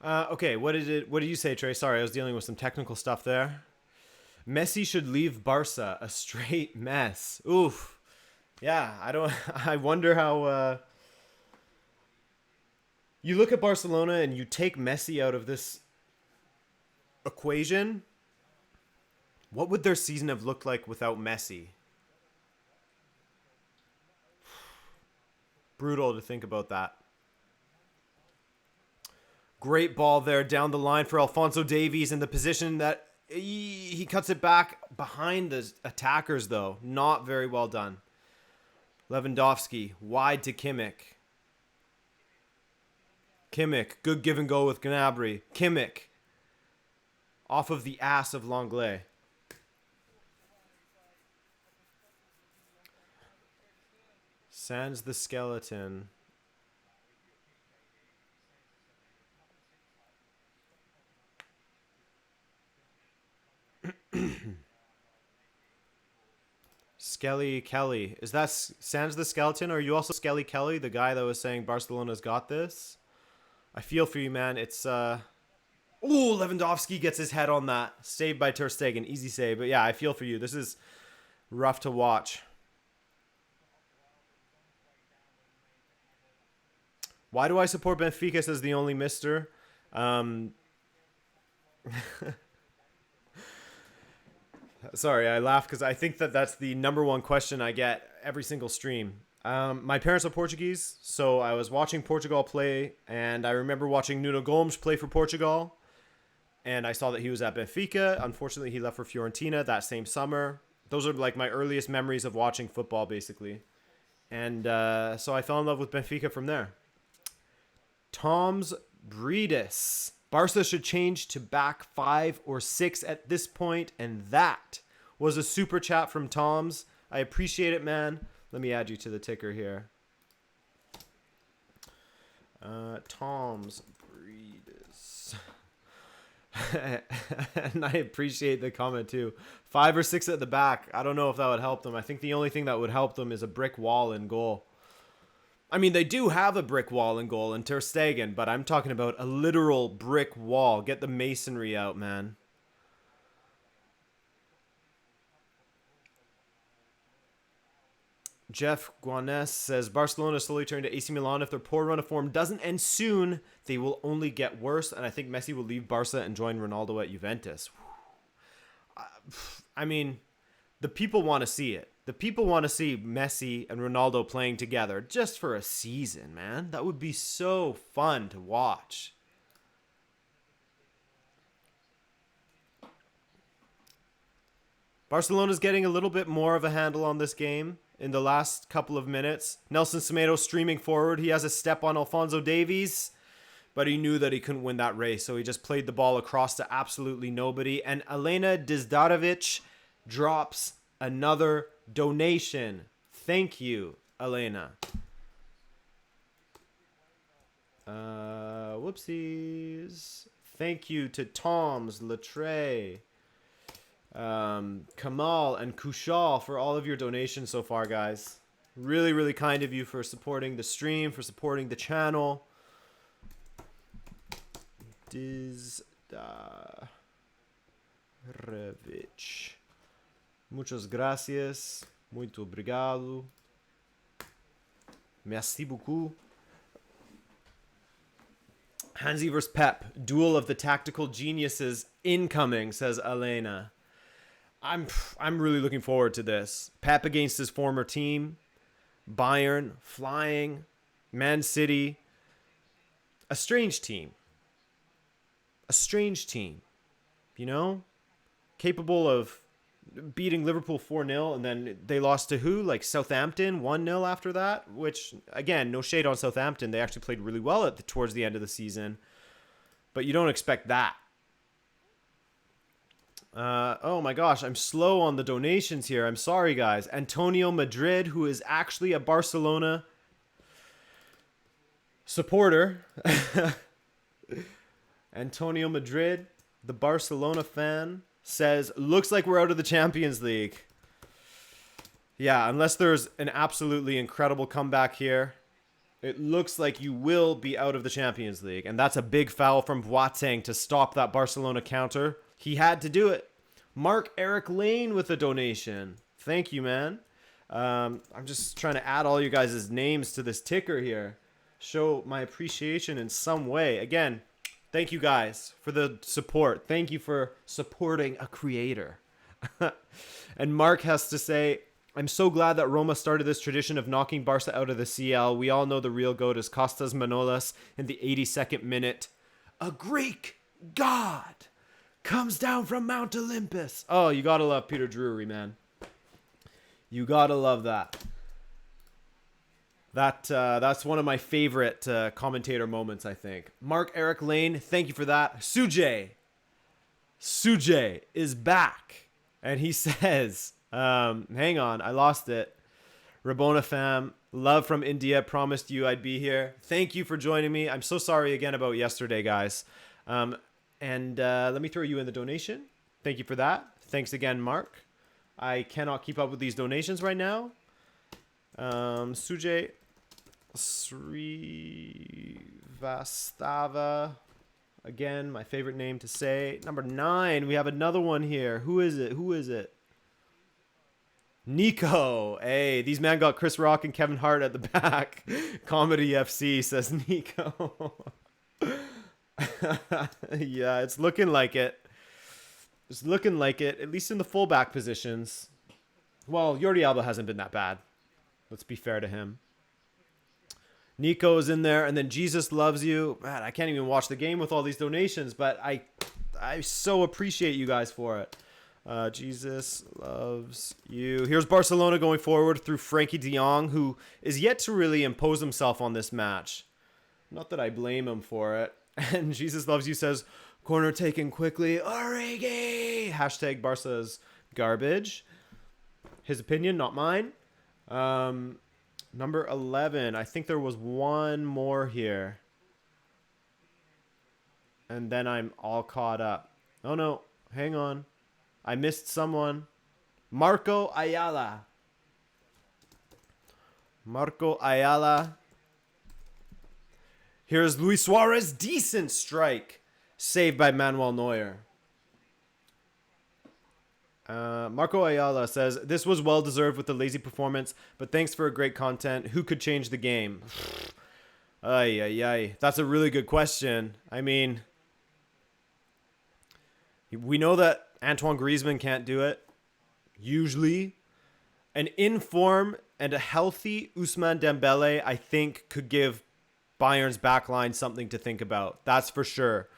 Okay, what did you say, Trey? Sorry, I was dealing with some technical stuff there. Messi should leave Barca, a straight mess. Oof. Yeah, I wonder how you look at Barcelona and you take Messi out of this equation. What would their season have looked like without Messi? Brutal to think about that. Great ball there down the line for Alphonso Davies in the position that he cuts it back behind the attackers, though. Not very well done. Lewandowski wide to Kimmich. Kimmich, good give and go with Gnabry. Kimmich off of the ass of Langlais. Sans the skeleton. Skelly Kelly. Is that Sans the skeleton? Or are you also Skelly Kelly, the guy that was saying Barcelona's got this? I feel for you, man. It's Ooh, Lewandowski gets his head on that. Saved by Ter Stegen. Easy save. But yeah, I feel for you. This is rough to watch. Why do I support Benfica, says the only mister? Sorry, I laugh because I think that that's the #1 question I get every single stream. My parents are Portuguese, so I was watching Portugal play, and I remember watching Nuno Gomes play for Portugal, and I saw that he was at Benfica. Unfortunately, he left for Fiorentina that same summer. Those are like my earliest memories of watching football, basically. And so I fell in love with Benfica from there. Tom's Breedis. Barca should change to back 5 or 6 at this point, and that was a super chat from Tom's. I appreciate it, man. Let me add you to the ticker here. Tom's Breedis. And I appreciate the comment too. 5 or 6 at the back. I don't know if that would help them. I think the only thing that would help them is a brick wall in goal. I mean, they do have a brick wall in goal in Ter Stegen, but I'm talking about a literal brick wall. Get the masonry out, man. Jeff Guanes says, Barcelona slowly turning to AC Milan. If their poor run of form doesn't end soon, they will only get worse. And I think Messi will leave Barca and join Ronaldo at Juventus. I mean, the people want to see it. The people want to see Messi and Ronaldo playing together just for a season, man. That would be so fun to watch. Barcelona's getting a little bit more of a handle on this game in the last couple of minutes. Nelson Semedo streaming forward. He has a step on Alphonso Davies, but he knew that he couldn't win that race, so he just played the ball across to absolutely nobody. And Elena Dizdarovic drops another donation. Thank you, Elena. Whoopsies. Thank you to Toms, Latre, Kamal, and Kushal for all of your donations so far, guys. Really, really kind of you for supporting the stream, for supporting the channel. Dizdarevich. Muchas gracias. Muito obrigado. Merci beaucoup. Hansi vs. Pep. Duel of the tactical geniuses incoming, says Elena. I'm really looking forward to this. Pep against his former team. Bayern flying. Man City. A strange team. A strange team. You know? Capable of beating Liverpool 4-0, and then they lost to who? Like Southampton 1-0 after that, which, again, no shade on Southampton. They actually played really well towards the end of the season. But you don't expect that. Oh my gosh, I'm slow on the donations here. I'm sorry, guys. Antonio Madrid, who is actually a Barcelona supporter. Antonio Madrid, the Barcelona fan, says, looks like we're out of the Champions League. Yeah, unless there's an absolutely incredible comeback here, it looks like you will be out of the Champions League. And that's a big foul from Boateng to stop that Barcelona counter. He had to do it. Mark-Eric Lane with a donation. Thank you, man. I'm just trying to add all you guys' names to this ticker here. Show my appreciation in some way. Again, thank you guys for the support. Thank you for supporting a creator. And Mark has to say, I'm so glad that Roma started this tradition of knocking Barca out of the CL. We all know the real GOAT is Kostas Manolas in the 82nd minute. A Greek god comes down from Mount Olympus. Oh, you gotta love Peter Drury, man. You gotta love that. That's one of my favorite commentator moments, I think. Mark-Eric Lane, thank you for that. Sujay is back. And he says, hang on, I lost it. Rabona fam, love from India, promised you I'd be here. Thank you for joining me. I'm so sorry again about yesterday, guys. And let me throw you in the donation. Thank you for that. Thanks again, Mark. I cannot keep up with these donations right now. Sujay Srivastava. Again, my favorite name to say. Number 9. We have another one here. Who is it? Nico. Hey, these men got Chris Rock and Kevin Hart at the back. Comedy FC, says Nico. Yeah, it's looking like it. It's looking like it, at least in the fullback positions. Well, Jordi Alba hasn't been that bad. Let's be fair to him. Nico is in there, and then Jesus Loves You. Man, I can't even watch the game with all these donations, but I so appreciate you guys for it. Jesus Loves You. Here's Barcelona going forward through Frankie de Jong, who is yet to really impose himself on this match. Not that I blame him for it. And Jesus Loves You says, corner taken quickly. Origi! Hashtag Barca's garbage. His opinion, not mine. Number 11. I think there was one more here. And then I'm all caught up. Oh, no. Hang on. I missed someone. Marco Ayala. Marco Ayala. Here's Luis Suarez. Decent strike. Saved by Manuel Neuer. Marco Ayala says, this was well-deserved with the lazy performance, but thanks for a great content. Who could change the game? Ay, ay, ay. That's a really good question. I mean, we know that Antoine Griezmann can't do it. Usually. An in-form and a healthy Ousmane Dembele, I think, could give Bayern's backline something to think about. That's for sure.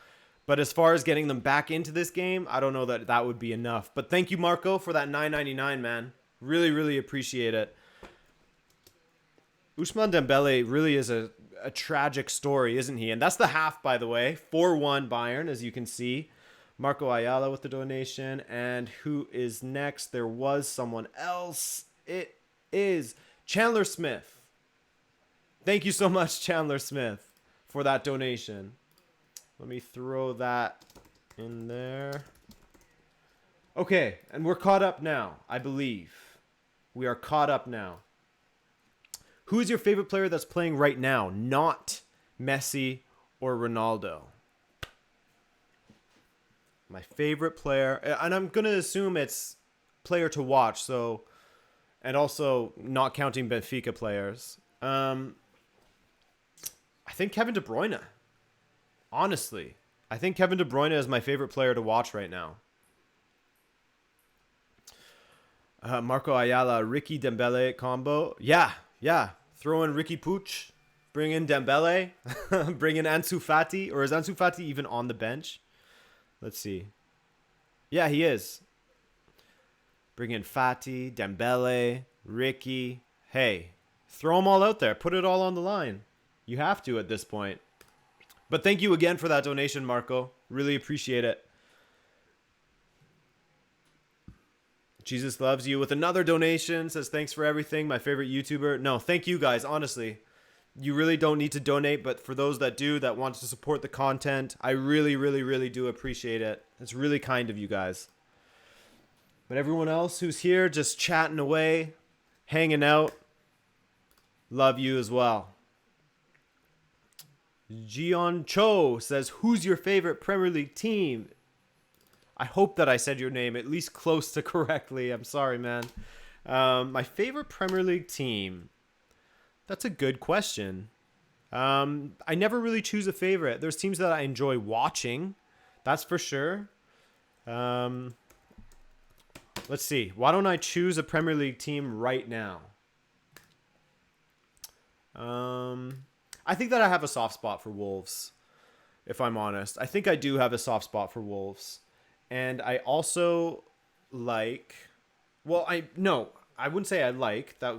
But as far as getting them back into this game, I don't know that that would be enough. But thank you, Marco, for that $9.99, man. Really, really appreciate it. Ousmane Dembele really is a tragic story, isn't he? And that's the half, by the way. 4-1 Bayern, as you can see. Marco Ayala with the donation. And who is next? There was someone else. It is Chandler Smith. Thank you so much, Chandler Smith, for that donation. Let me throw that in there. Okay, and we're caught up now, I believe. We are caught up now. Who is your favorite player that's playing right now? Not Messi or Ronaldo. My favorite player, and I'm gonna assume it's player to watch. So, and also not counting Benfica players. I think Kevin De Bruyne. Honestly, I think Kevin De Bruyne is my favorite player to watch right now. Marco Ayala, Ricky Dembele combo. Yeah. Throw in Ricky Puig. Bring in Dembele. Bring in Ansu Fati. Or is Ansu Fati even on the bench? Let's see. Yeah, he is. Bring in Fati, Dembele, Ricky. Hey, throw them all out there. Put it all on the line. You have to at this point. But thank you again for that donation, Marco. Really appreciate it. Jesus Loves You with another donation. Says, thanks for everything. My favorite YouTuber. No, thank you guys. Honestly, you really don't need to donate. But for those that do, that want to support the content, I really, really, really do appreciate it. It's really kind of you guys. But everyone else who's here just chatting away, hanging out, love you as well. Jion Cho says, who's your favorite Premier League team? I hope that I said your name at least close to correctly. I'm sorry, man. My favorite Premier League team. That's a good question. I never really choose a favorite. There's teams that I enjoy watching. That's for sure. Let's see. Why don't I choose a Premier League team right now? I think that I have a soft spot for Wolves, if I'm honest. I think I do have a soft spot for Wolves. And I also like... Well, I wouldn't say I like. That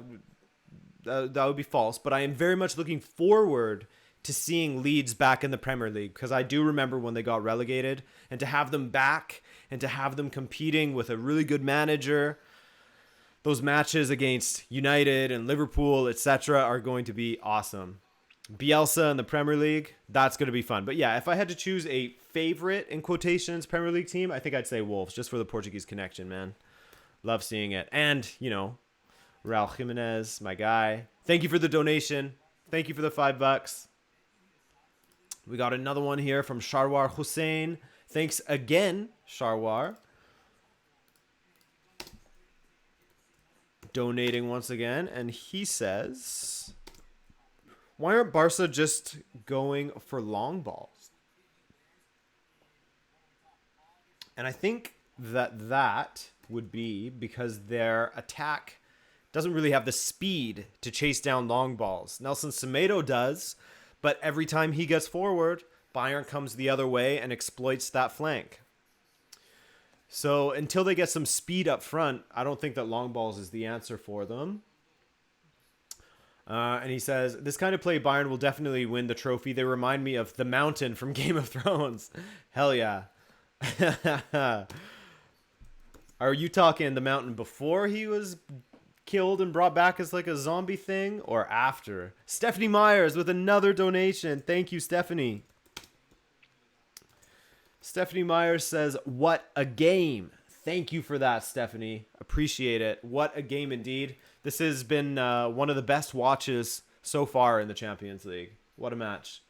would be false. But I am very much looking forward to seeing Leeds back in the Premier League. Because I do remember when they got relegated. And to have them back and to have them competing with a really good manager... Those matches against United and Liverpool, etc. are going to be awesome. Bielsa in the Premier League, that's going to be fun. But yeah, if I had to choose a favorite, in quotations, Premier League team, I think I'd say Wolves, just for the Portuguese connection, man. Love seeing it. And, you know, Raul Jimenez, my guy. Thank you for the donation. Thank you for the $5. We got another one here from Sharwar Hussein. Thanks again, Sharwar. Donating once again, and he says, why aren't Barca just going for long balls? And I think that would be because their attack doesn't really have the speed to chase down long balls. Nelson Semedo does, but every time he gets forward, Bayern comes the other way and exploits that flank. So until they get some speed up front, I don't think that long balls is the answer for them. And he says, this kind of play, Bayern will definitely win the trophy. They remind me of the Mountain from Game of Thrones. Hell yeah. Are you talking the Mountain before he was killed and brought back as like a zombie thing, or after? Stephanie Myers with another donation. Thank you, Stephanie. Stephanie Myers says, what a game. Thank you for that, Stephanie. Appreciate it. What a game indeed. This has been one of the best watches so far in the Champions League. What a match.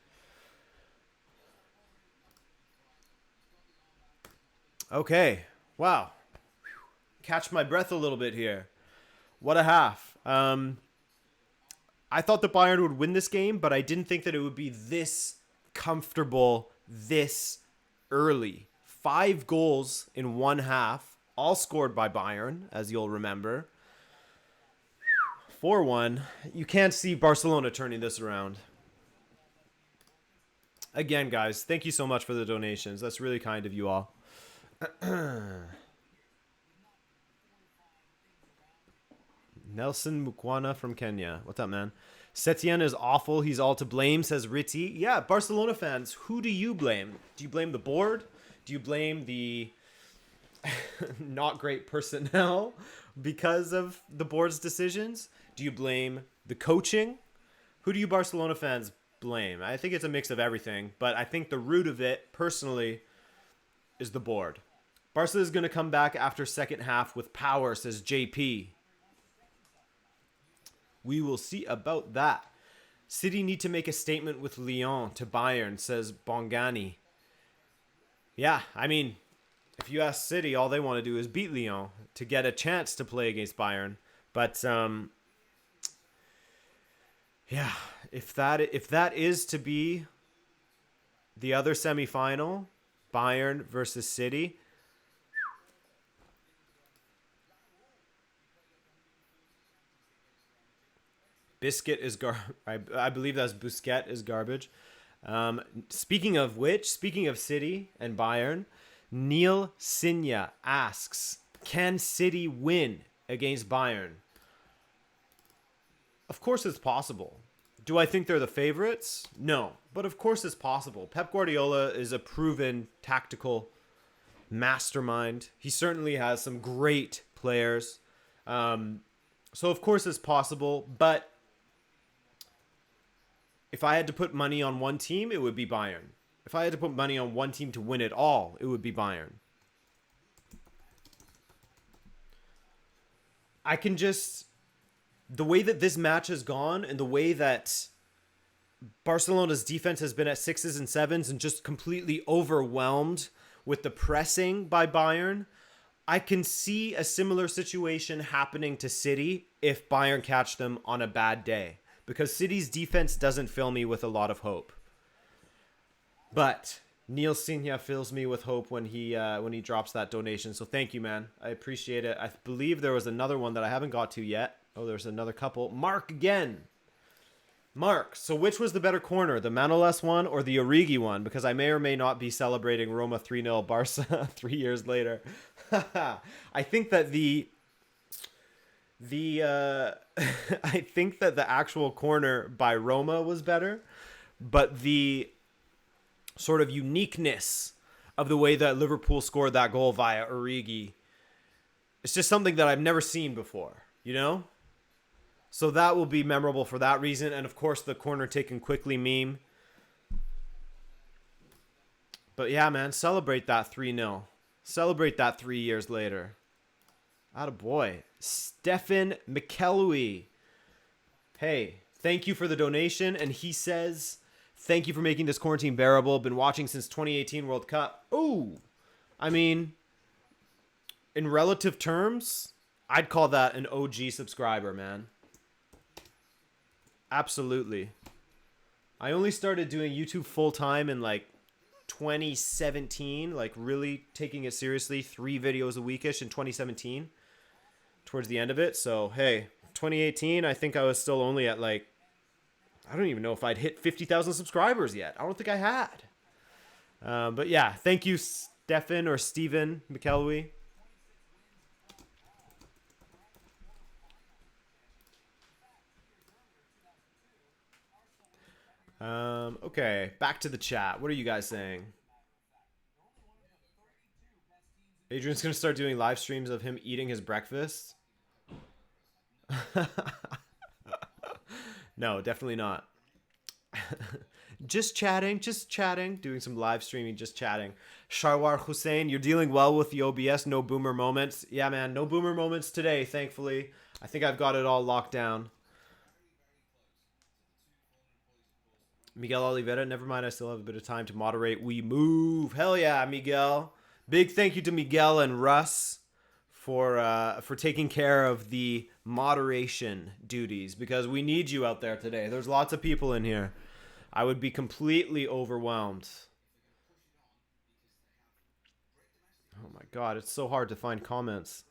Okay. Wow. Catch my breath a little bit here. What a half. I thought the Bayern would win this game, but I didn't think that it would be this comfortable, this early. 5 goals in one half, all scored by Bayern, as you'll remember. 4-1. You can't see Barcelona turning this around. Again, guys, thank you so much for the donations. That's really kind of you all. Nelson Mukwana from Kenya. What's up, man? Setien is awful. He's all to blame, says Ritty. Yeah, Barcelona fans, who do you blame? Do you blame the board? Do you blame the not great personnel because of the board's decisions? Do you blame the coaching? Who do you Barcelona fans blame? I think it's a mix of everything, but I think the root of it, personally, is the board. Barca is going to come back after second half with power, says JP. We will see about that. City need to make a statement with Lyon to Bayern, says Bongani. Yeah, I mean, if you ask City, all they want to do is beat Lyon to get a chance to play against Bayern. But yeah, if that is to be the other semifinal, Bayern versus City. Biscuit is I believe that's Busquets is garbage. Speaking of which, speaking of City and Bayern, Neil Sinya asks, can City win against Bayern? Of course it's possible. Do I think they're the favorites? No, but of course it's possible. Pep Guardiola is a proven tactical mastermind. He certainly has some great players. So of course it's possible, but if I had to put money on one team, it would be Bayern. If I had to put money on one team to win it all, it would be Bayern. I can just... The way that this match has gone and the way that Barcelona's defense has been at 6s and 7s and just completely overwhelmed with the pressing by Bayern, I can see a similar situation happening to City if Bayern catch them on a bad day. Because City's defense doesn't fill me with a lot of hope. But Neil Sinya fills me with hope when he drops that donation. So thank you, man. I appreciate it. I believe there was another one that I haven't got to yet. Oh, there's another couple. Mark again. Mark, so which was the better corner? The Manolas one or the Origi one? Because I may or may not be celebrating Roma 3-0 Barca 3 years later. I think that I think that the actual corner by Roma was better, but the sort of uniqueness of the way that Liverpool scored that goal via Origi, it's just something that I've never seen before, you know? So that will be memorable for that reason. And of course, the corner taken quickly meme. But yeah, man, celebrate that 3-0. Celebrate that 3 years later. Attaboy. Stefan McKelwey. Hey, thank you for the donation. And he says, thank you for making this quarantine bearable. Been watching since 2018 World Cup. Ooh. I mean, in relative terms, I'd call that an OG subscriber, man. Absolutely. I only started doing YouTube full time in like 2017, like really taking it seriously, 3 videos a weekish in 2017, towards the end of it. So, hey, 2018, I think I was still only at like, I don't even know if I'd hit 50,000 subscribers yet. I don't think I had. But yeah, thank you, Stefan or Steven McKelwey. Okay, back to the chat. What are you guys saying? Adrian's gonna start doing live streams of him eating his breakfast. No, definitely not. Just chatting, doing some live streaming, just chatting. Sharwar Hussein, you're dealing well with the OBS, no boomer moments. Yeah, man, no boomer moments today, thankfully. I think I've got it all locked down. Miguel Oliveira, never mind, I still have a bit of time to moderate. We move. Hell yeah, Miguel. Big thank you to Miguel and Russ for taking care of the moderation duties, because we need you out there today. There's lots of people in here. I would be completely overwhelmed. Oh my god, it's so hard to find comments.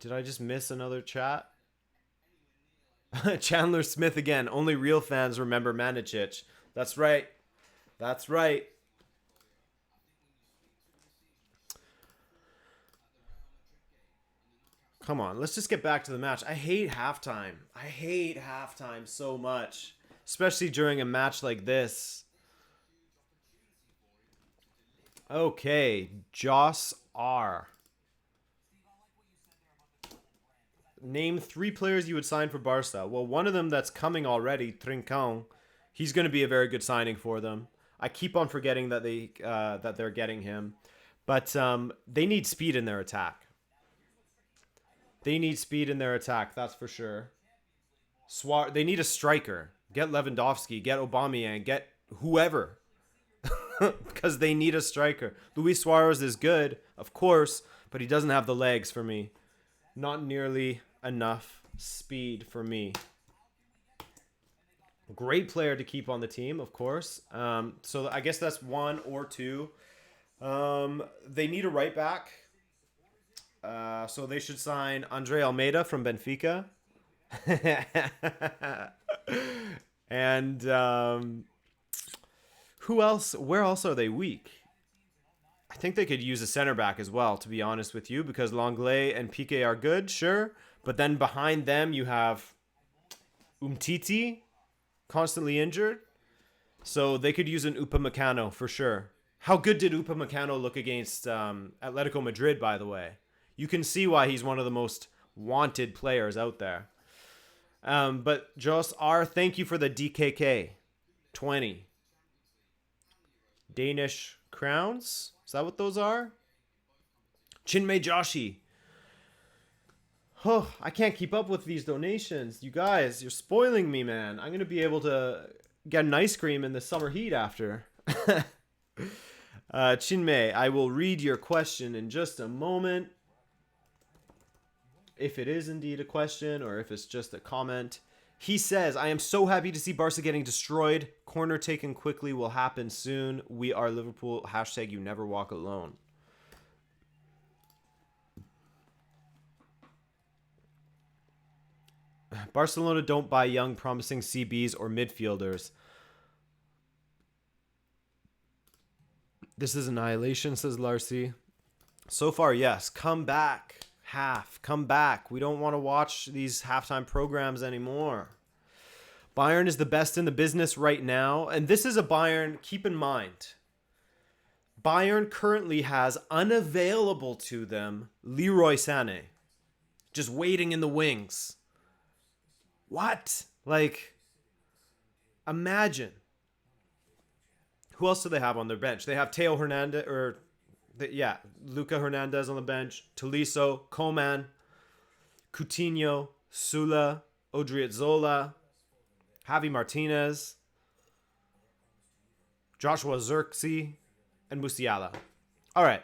Did I just miss another chat? Chandler Smith again. Only real fans remember Manicic. That's right. That's right. Come on, let's just get back to the match. I hate halftime. I hate halftime so much, especially during a match like this. Okay, Joss R. Name 3 players you would sign for Barca. Well, one of them that's coming already, Trincão. He's going to be a very good signing for them. I keep on forgetting that they're getting him, but they need speed in their attack. They need speed in their attack, that's for sure. They need a striker. Get Lewandowski, get Aubameyang, get whoever. because they need a striker. Luis Suarez is good, of course, but he doesn't have the legs for me. Not nearly enough speed for me. Great player to keep on the team, of course. So I guess that's one or two. They need a right back. So they should sign Andre Almeida from Benfica. And who else? Where else are they weak? I think they could use a center back as well, to be honest with you, because Longley and Piqué are good, sure. But then behind them, you have Umtiti, constantly injured. So they could use an Upamecano for sure. How good did Upamecano look against Atletico Madrid, by the way? You can see why he's one of the most wanted players out there. But Jos R, thank you for the DKK 20 Danish crowns. Is that what those are? Chinmay Joshi. Oh, I can't keep up with these donations. You guys, you're spoiling me, man. I'm going to be able to get an ice cream in the summer heat after. Chinmay, I will read your question in just a moment. If it is indeed a question or if it's just a comment. He says, I am so happy to see Barca getting destroyed. Corner taken quickly will happen soon. We are Liverpool. Hashtag you never walk alone. Barcelona don't buy young, promising CBs or midfielders. This is annihilation, says Larcy. So far, yes. Come back. Come back. We don't want to watch these halftime programs anymore. Bayern is the best in the business right now. And this is a Bayern, keep in mind. Bayern currently has unavailable to them Leroy Sané. Just waiting in the wings. What? Like, imagine. Who else do they have on their bench? They have Teo Hernandez, Luca Hernandez on the bench. Tolisso, Coman, Coutinho, Sula, Odriozola, Javi Martinez, Joshua Zirkzee, and Musiala. All right.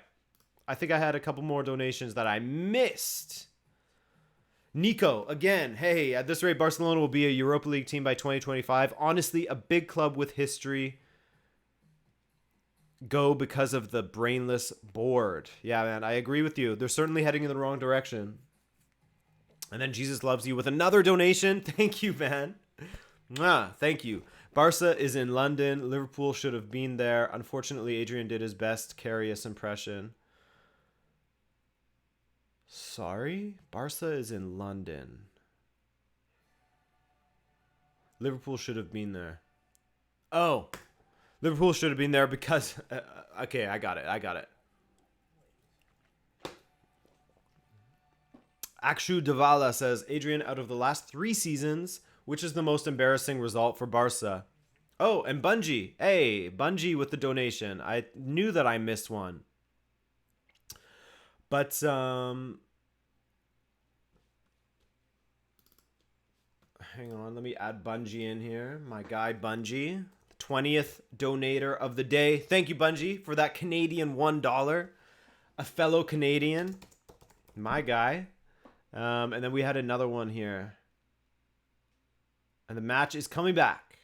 I think I had a couple more donations that I missed. Nico, again, hey, at this rate, Barcelona will be a Europa League team by 2025. Honestly, a big club with history. Go because of the brainless board. Yeah, man, I agree with you. They're certainly heading in the wrong direction. And then Jesus loves you with another donation. Thank you, man. Thank you. Barca is in London. Liverpool should have been there. Unfortunately, Adrian did his best Karius impression. Sorry? Barca is in London. Liverpool should have been there. Oh. Liverpool should have been there because... okay, I got it. Akshu Davala says, Adrian, out of the last 3 seasons, which is the most embarrassing result for Barca? Oh, and Bungie. Hey, Bungie with the donation. I knew that I missed one. But, hang on, let me add Bungie in here. My guy, Bungie. 20th donator of the day. Thank you, Bungie, for that Canadian $1. A fellow Canadian. My guy. And then we had another one here. And the match is coming back.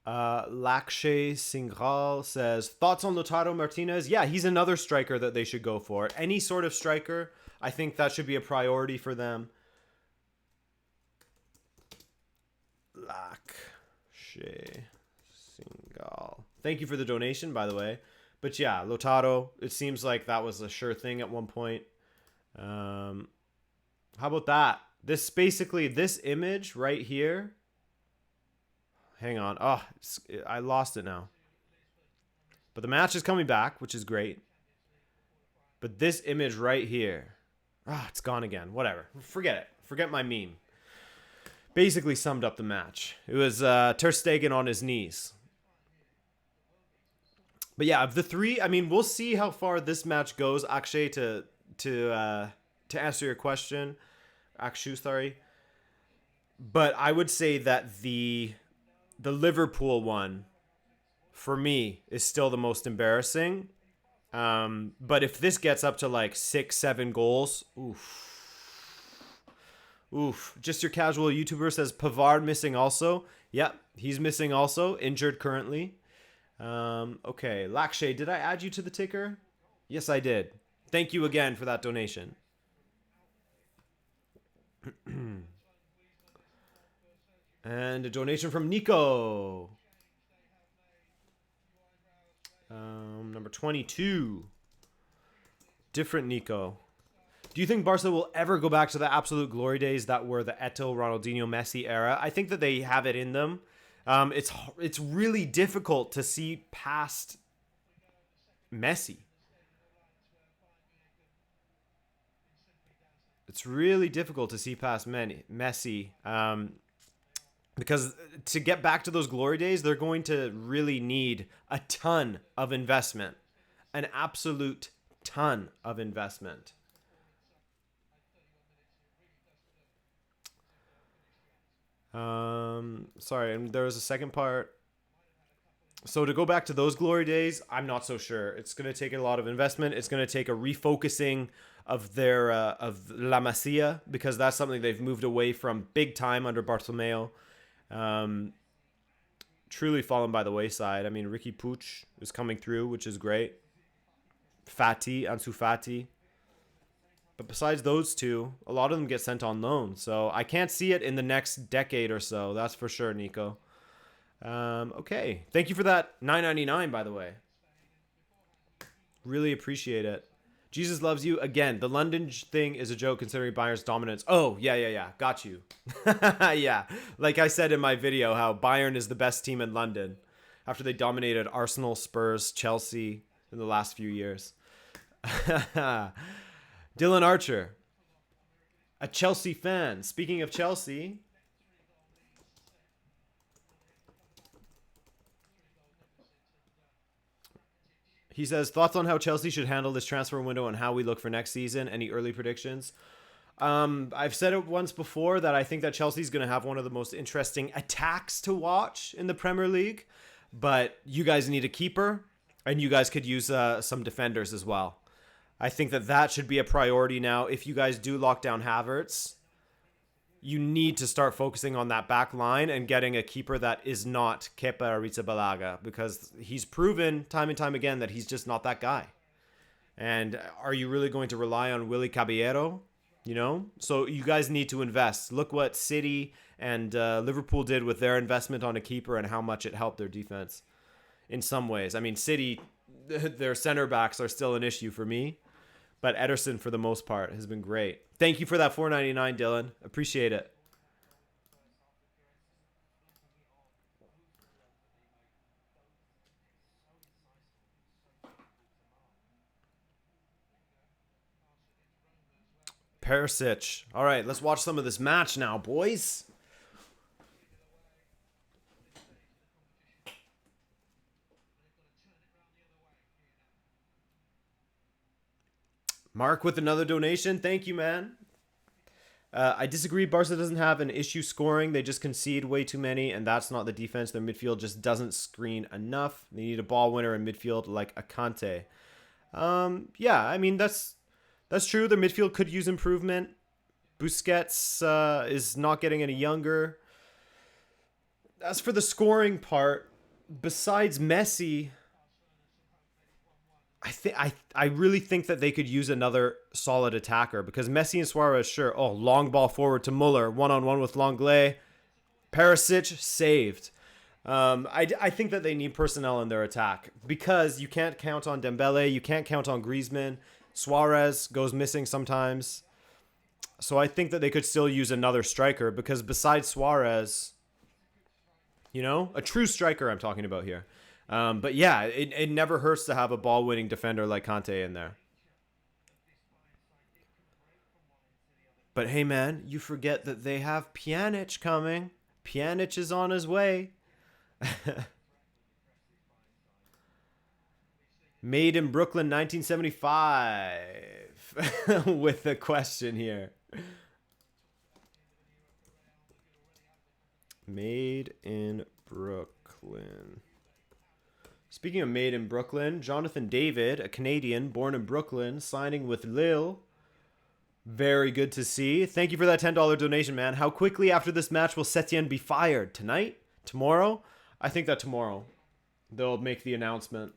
Lakshay Singral says, thoughts on Lautaro Martinez? Yeah, he's another striker that they should go for. Any sort of striker, I think that should be a priority for them. Lakshay Singral. Thank you for the donation, by the way. But yeah, Lautaro, it seems like that was a sure thing at one point. How about that? This basically, this image right here. Hang on. Oh, I lost it now. But the match is coming back, which is great. But this image right here. It's gone again. Whatever. Forget it. Forget my meme. Basically summed up the match. It was Ter Stegen on his knees. But yeah, of the 3, I mean, we'll see how far this match goes. Akshay, to answer your question. Akshu, sorry. But I would say that the Liverpool one for me, is still the most embarrassing. But if this gets up to like 6-7 goals, oof. Just your casual YouTuber says Pavard missing also. Yep, he's missing also, injured currently. Okay, Lakshay, did I add you to the ticker? Yes, I did. Thank you again for that donation. And a donation from Nico. Number 22. Different Nico. Do you think Barca will ever go back to the absolute glory days that were the Eto'o, Ronaldinho, Messi era? I think that they have it in them. It's really difficult to see past Messi. It's really difficult to see past Messi. Because to get back to those glory days, they're going to really need a ton of investment. An absolute ton of investment. Sorry, and there was a second part. So to go back to those glory days, I'm not so sure. It's going to take a lot of investment. It's going to take a refocusing of their of La Masia, because that's something they've moved away from big time under Bartomeu. Truly fallen by the wayside. I mean, Ricky Puig is coming through, which is great. Ansu Fati. But besides those two, a lot of them get sent on loan. So I can't see it in the next decade or so. That's for sure, Nico. Okay. Thank you for that $9.99, by the way. Really appreciate it. Jesus loves you. Again, the London thing is a joke considering Bayern's dominance. Oh, yeah. Got you. Yeah. Like I said in my video, how Bayern is the best team in London after they dominated Arsenal, Spurs, Chelsea in the last few years. Dylan Archer, a Chelsea fan. Speaking of Chelsea, he says, thoughts on how Chelsea should handle this transfer window and how we look for next season? Any early predictions? I've said it once before that I think that Chelsea's going to have one of the most interesting attacks to watch in the Premier League. But you guys need a keeper, and you guys could use some defenders as well. I think that should be a priority now. If you guys do lock down Havertz, you need to start focusing on that back line and getting a keeper that is not Kepa Arrizabalaga, because he's proven time and time again that he's just not that guy. And are you really going to rely on Willy Caballero? You know? So you guys need to invest. Look what City and Liverpool did with their investment on a keeper and how much it helped their defense in some ways. I mean, City, their center backs are still an issue for me. But Ederson, for the most part, has been great. Thank you for that $4.99, Dylan. Appreciate it. Perisic. All right, let's watch some of this match now, boys. Mark with another donation. Thank you, man. I disagree. Barca doesn't have an issue scoring. They just concede way too many, and that's not the defense. Their midfield just doesn't screen enough. They need a ball winner in midfield like a Kante. Yeah, I mean, that's true. Their midfield could use improvement. Busquets is not getting any younger. As for the scoring part, besides Messi, I really think that they could use another solid attacker, because Messi and Suarez, sure. Oh, long ball forward to Muller, one-on-one with Lenglet. Perisic saved. I think that they need personnel in their attack, because you can't count on Dembele, you can't count on Griezmann. Suarez goes missing sometimes. So I think that they could still use another striker, because besides Suarez, you know, a true striker I'm talking about here. But yeah, it never hurts to have a ball-winning defender like Kante in there. But hey, man, you forget that they have Pjanic coming. Pjanic is on his way. Made in Brooklyn, 1975. With a question here. Made in Brooklyn. Speaking of made in Brooklyn, Jonathan David, a Canadian born in Brooklyn, signing with Lille. Very good to see. Thank you for that $10 donation, man. How quickly after this match will Setien be fired? Tonight? Tomorrow? I think that tomorrow they'll make the announcement.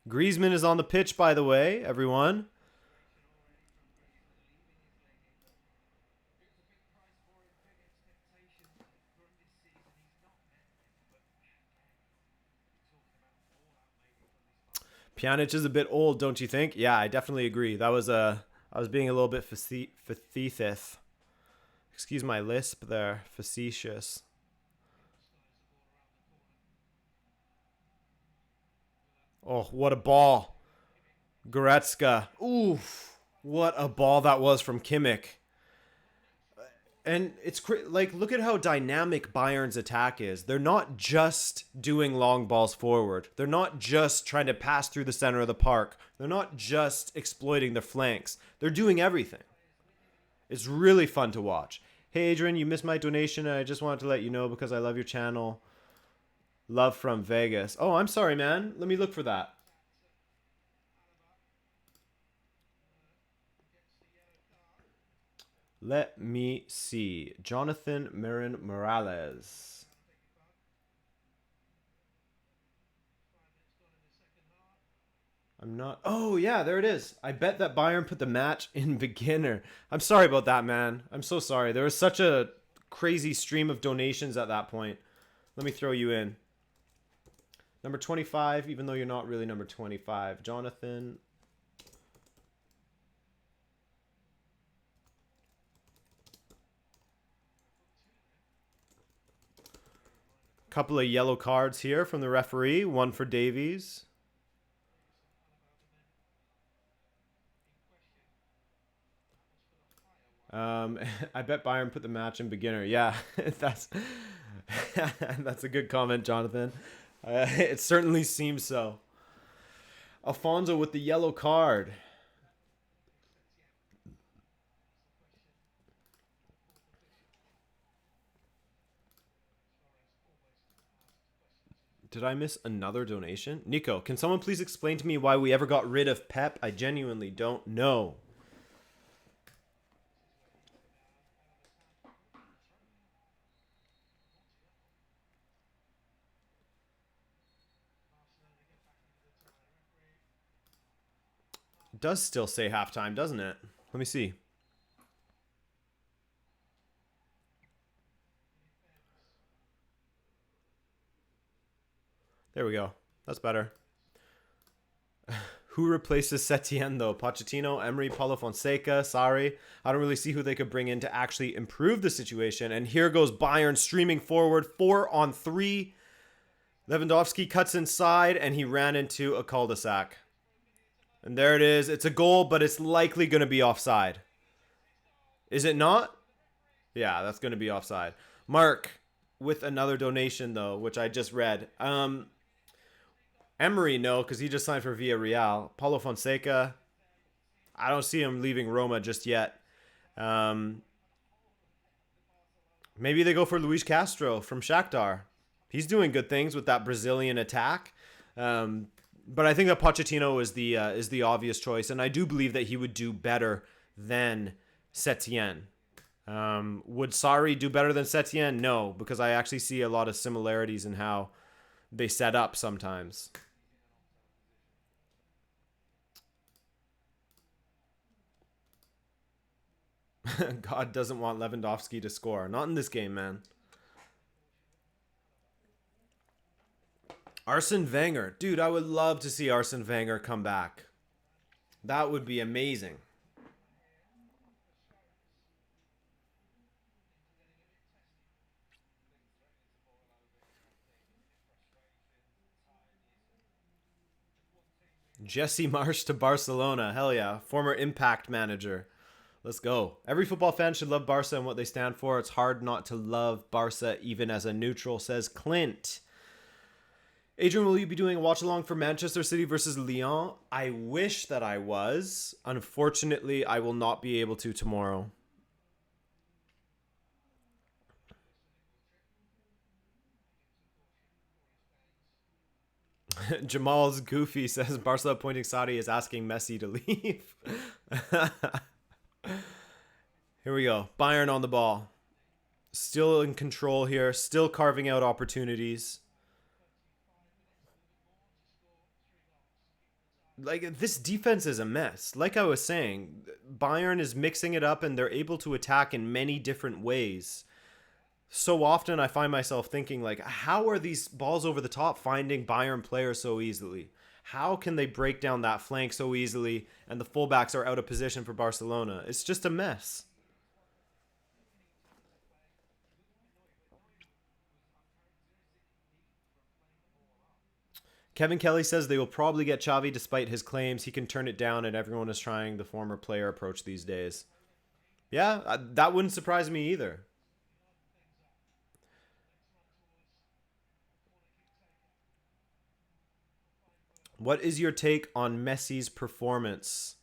Griezmann is on the pitch, by the way, everyone. Pjanic is a bit old, don't you think? Yeah, I definitely agree. That was I was being a little bit facetious. Excuse my lisp there. Facetious. Oh, what a ball. Goretzka. Oof. What a ball that was from Kimmich. And it's like, look at how dynamic Bayern's attack is. They're not just doing long balls forward. They're not just trying to pass through the center of the park. They're not just exploiting the flanks. They're doing everything. It's really fun to watch. Hey, Adrian, you missed my donation, and I just wanted to let you know because I love your channel. Love from Vegas. Oh, I'm sorry, man. Let me look for that. Let me see. Jonathan Marin Morales. I'm not... Oh, yeah, there it is. I bet that Bayern put the match in beginner. I'm sorry about that, man. I'm so sorry. There was such a crazy stream of donations at that point. Let me throw you in. Number 25, even though you're not really number 25. Jonathan... Couple of yellow cards here from the referee. One for Davies. I bet Bayern put the match in beginner. Yeah, that's that's a good comment, Jonathan. It certainly seems so. Alfonso with the yellow card. Did I miss another donation? Nico, can someone please explain to me why we ever got rid of Pep? I genuinely don't know. It does still say halftime, doesn't it? Let me see. There we go. That's better. Who replaces Setien, though? Pochettino, Emery, Paulo Fonseca, Sarri. I don't really see who they could bring in to actually improve the situation. And here goes Bayern streaming forward. 4-on-3. Lewandowski cuts inside, and he ran into a cul-de-sac. And there it is. It's a goal, but it's likely going to be offside. Is it not? Yeah, that's going to be offside. Mark with another donation, though, which I just read. Emery, no, because he just signed for Villarreal. Paulo Fonseca, I don't see him leaving Roma just yet. Maybe they go for Luis Castro from Shakhtar. He's doing good things with that Brazilian attack. But I think that Pochettino is the obvious choice, and I do believe that he would do better than Setien. Would Sarri do better than Setien? No, because I actually see a lot of similarities in how they set up sometimes. God doesn't want Lewandowski to score. Not in this game, man. Arsene Wenger. Dude, I would love to see Arsene Wenger come back. That would be amazing. Jesse Marsch to Barcelona. Hell yeah. Former Impact manager. Let's go. Every football fan should love Barca and what they stand for. It's hard not to love Barca even as a neutral, says Clint. Adrian, will you be doing a watch along for Manchester City versus Lyon? I wish that I was. Unfortunately, I will not be able to tomorrow. Jamal's goofy says Barcelona appointing Saudi is asking Messi to leave. Here we go. Bayern on the ball. Still in control here. Still carving out opportunities. Like, this defense is a mess. Like I was saying, Bayern is mixing it up and they're able to attack in many different ways. So often I find myself thinking, like, how are these balls over the top finding Bayern players so easily? How can they break down that flank so easily and the fullbacks are out of position for Barcelona? It's just a mess. Kevin Kelly says they will probably get Xavi despite his claims he can turn it down and everyone is trying the former player approach these days. Yeah, that wouldn't surprise me either. What is your take on Messi's performance?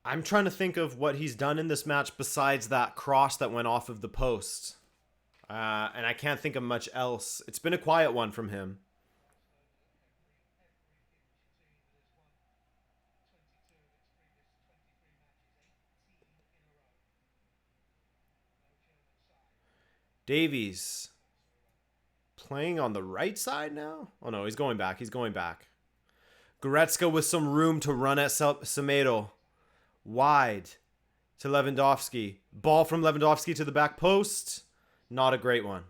I'm trying to think of what he's done in this match besides that cross that went off of the post. And I can't think of much else. It's been a quiet one from him. Davies playing on the right side now? Oh no, he's going back. He's going back. Goretzka with some room to run at Semedo. Wide to Lewandowski. Ball from Lewandowski to the back post. Not a great one.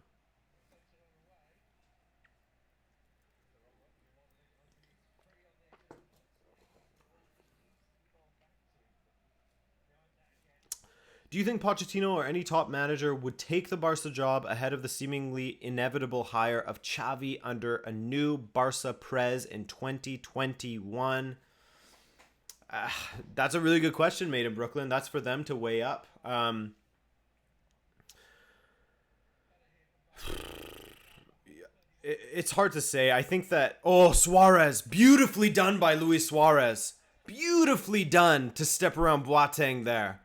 Do you think Pochettino or any top manager would take the Barca job ahead of the seemingly inevitable hire of Xavi under a new Barca Prez in 2021? That's a really good question, made in Brooklyn. That's for them to weigh up. It's hard to say. I think that, oh, Suarez, beautifully done by Luis Suarez. Beautifully done to step around Boateng there.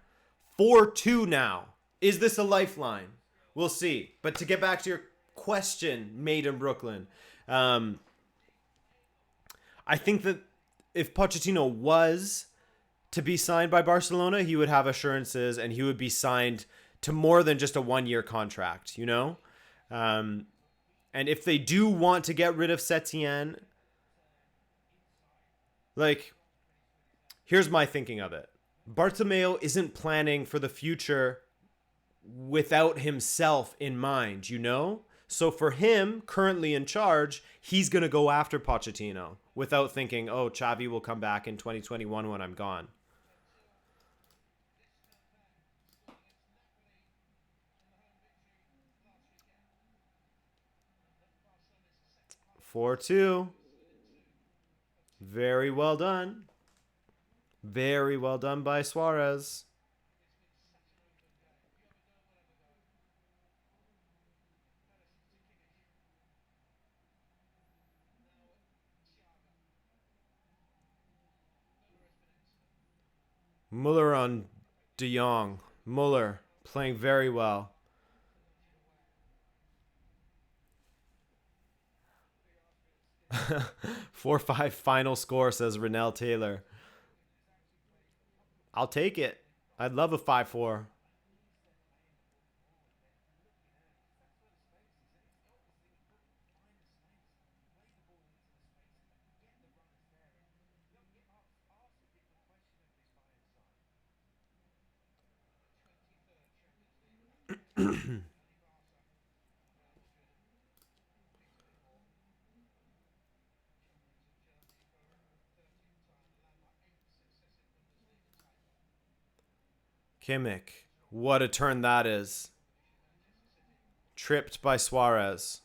4-2 now. Is this a lifeline? We'll see. But to get back to your question, made in Brooklyn, I think that if Pochettino was to be signed by Barcelona, he would have assurances and he would be signed to more than just a 1-year contract, you know? And if they do want to get rid of Setien, like, here's my thinking of it. Bartomeu isn't planning for the future without himself in mind, you know? So for him, currently in charge, he's going to go after Pochettino without thinking, oh, Xavi will come back in 2021 when I'm gone. 4-2. Very well done. Very well done by Suarez. Muller on De Jong. Muller playing very well. 4-5 final score, says Renell Taylor. I'll take it. I'd love a 5-4. Kimmich. What a turn that is. Tripped by Suarez.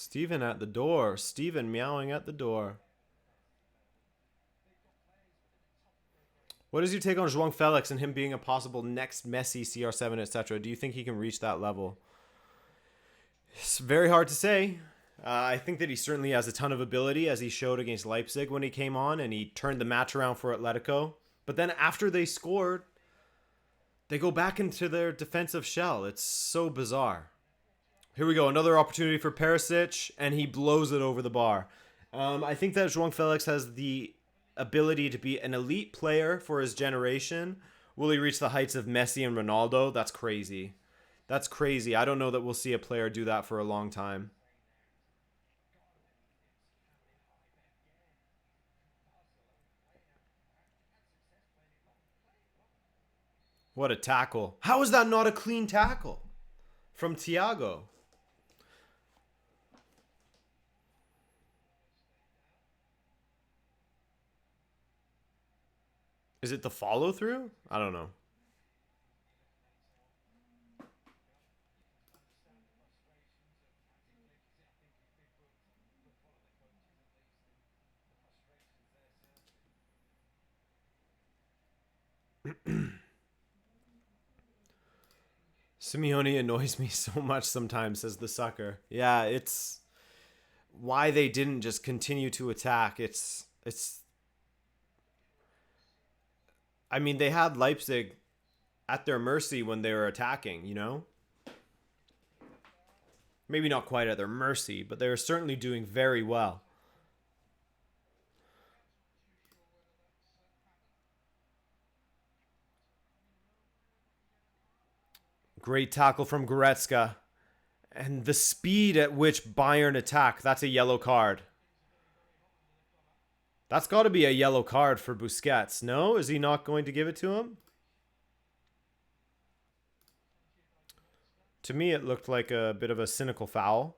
Steven at the door. Steven meowing at the door. What is your take on João Felix and him being a possible next Messi, CR7, etc.? Do you think he can reach that level? It's very hard to say. I think that he certainly has a ton of ability, as he showed against Leipzig when he came on, and he turned the match around for Atletico. But then after they scored, they go back into their defensive shell. It's so bizarre. Here we go. Another opportunity for Perisic, and he blows it over the bar. I think that João Felix has the ability to be an elite player for his generation. Will he reach the heights of Messi and Ronaldo? That's crazy. That's crazy. I don't know that we'll see a player do that for a long time. What a tackle. How is that not a clean tackle from Thiago? Is it the follow through? I don't know. Simeone annoys me so much sometimes, says the sucker. Yeah, it's why they didn't just continue to attack. It's I mean, they had Leipzig at their mercy when they were attacking, you know? Maybe not quite at their mercy, but they were certainly doing very well. Great tackle from Goretzka. And the speed at which Bayern attack, that's a yellow card. That's got to be a yellow card for Busquets. No? Is he not going to give it to him? To me, it looked like a bit of a cynical foul.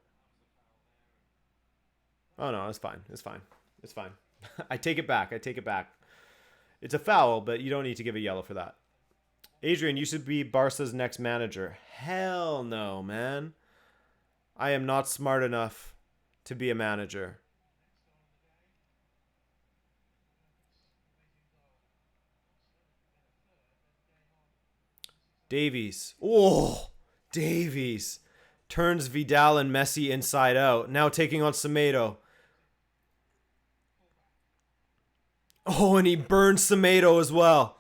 Oh, no, it's fine. It's fine. It's fine. I take it back. I take it back. It's a foul, but you don't need to give a yellow for that. Adrian, you should be Barca's next manager. Hell no, man. I am not smart enough to be a manager. Davies. Oh, Davies. Turns Vidal and Messi inside out. Now taking on Semedo. Oh, and he burns Semedo as well.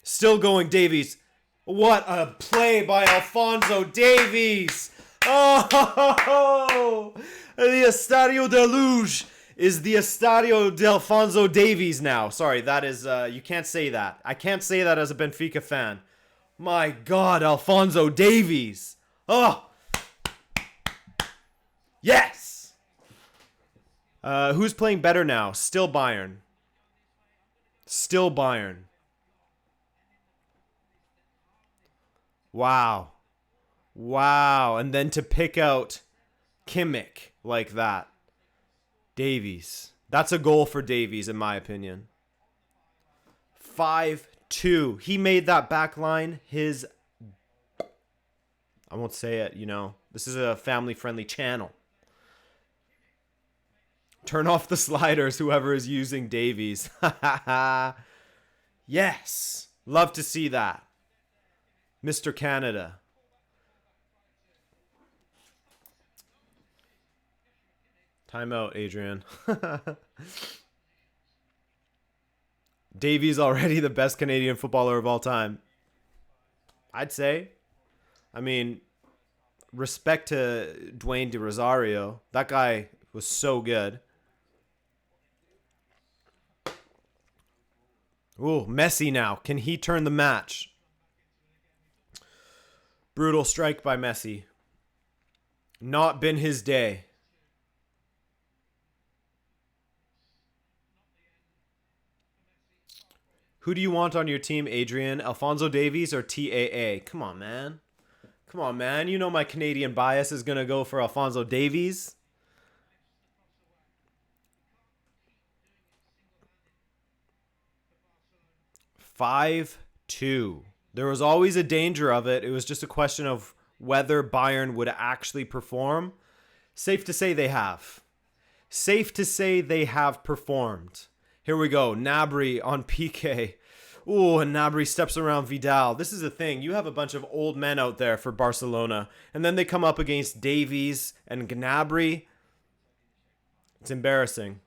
Still going, Davies. What a play by Alphonso Davies. Oh, the Estadio de Luz is the Estadio de Alphonso Davies now. Sorry, that is, you can't say that. I can't say that as a Benfica fan. My God, Alphonso Davies. Oh. Yes. Who's playing better now? Still Bayern. Still Bayern. Wow. Wow. And then to pick out Kimmich like that. Davies. That's a goal for Davies, in my opinion. 5-2. He made that back line his... I won't say it, you know. This is a family-friendly channel. Turn off the sliders, whoever is using Davies. Yes. Love to see that. Mr. Canada. Timeout, Adrian. Davies already the best Canadian footballer of all time. I'd say. I mean, respect to Dwayne De Rosario. That guy was so good. Ooh, Messi now. Can he turn the match? Brutal strike by Messi. Not been his day. Who do you want on your team, Adrian? Alphonso Davies or TAA? Come on, man. Come on, man. You know my Canadian bias is going to go for Alphonso Davies. Five 2. There was always a danger of it. It was just a question of whether Bayern would actually perform. Safe to say they have. Safe to say they have performed. Here we go. Gnabry on PK. Ooh, and Gnabry steps around Vidal. This is the thing. You have a bunch of old men out there for Barcelona, and then they come up against Davies and Gnabry. It's embarrassing.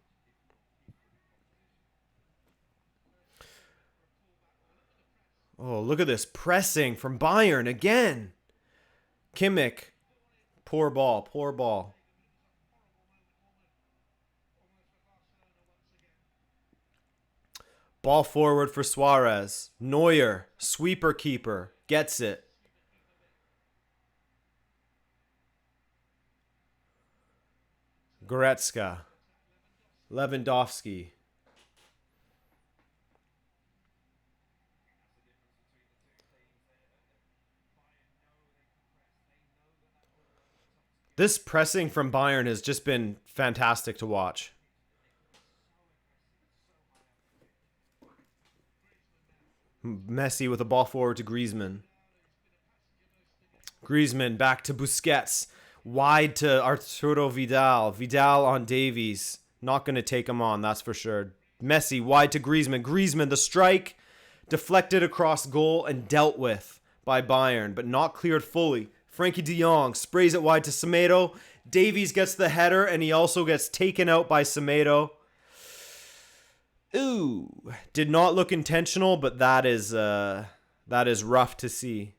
Oh, look at this. Pressing from Bayern again. Kimmich. Poor ball. Poor ball. Ball forward for Suarez. Neuer, sweeper keeper, gets it. Goretzka. Lewandowski. This pressing from Bayern has just been fantastic to watch. Messi with a ball forward to Griezmann. Griezmann back to Busquets. Wide to Arturo Vidal. Vidal on Davies. Not going to take him on, that's for sure. Messi wide to Griezmann. Griezmann, the strike. Deflected across goal and dealt with by Bayern, but not cleared fully. Frankie de Jong sprays it wide to Semedo. Davies gets the header, and he also gets taken out by Semedo. Ooh, did not look intentional, but that is rough to see.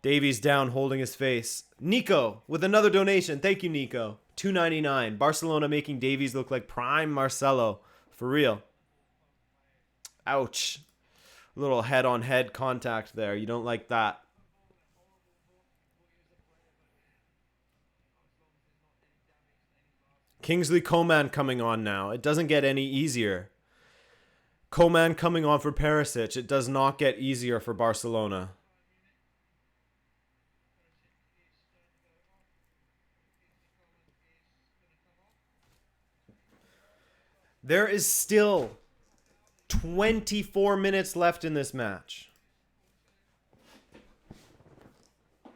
Davies down, holding his face. Nico with another donation. Thank you, Nico. $2.99. Barcelona making Davies look like prime Marcelo. For real. Ouch. A little head-on-head contact there. You don't like that. Kingsley Coman coming on now. It doesn't get any easier. Coman coming on for Perisic. It does not get easier for Barcelona. There is still 24 minutes left in this match.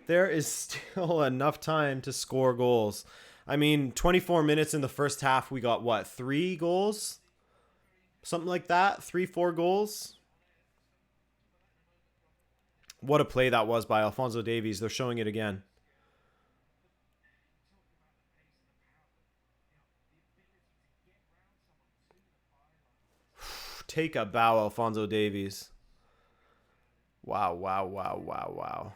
There is still enough time to score goals. I mean, 24 minutes in the first half, we got what? 3 goals? Something like that? 3-4 goals? What a play that was by Alphonso Davies. They're showing it again. Take a bow, Alphonso Davies. Wow, wow, wow, wow, wow.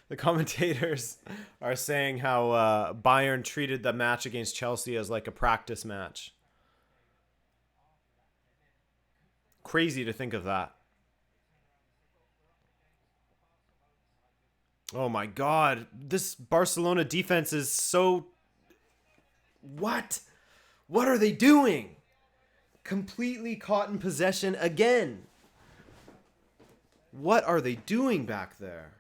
The commentators are saying how Bayern treated the match against Chelsea as like a practice match. Crazy to think of that. Oh my God. This Barcelona defense is so... What? What are they doing? Completely caught in possession again. What are they doing back there?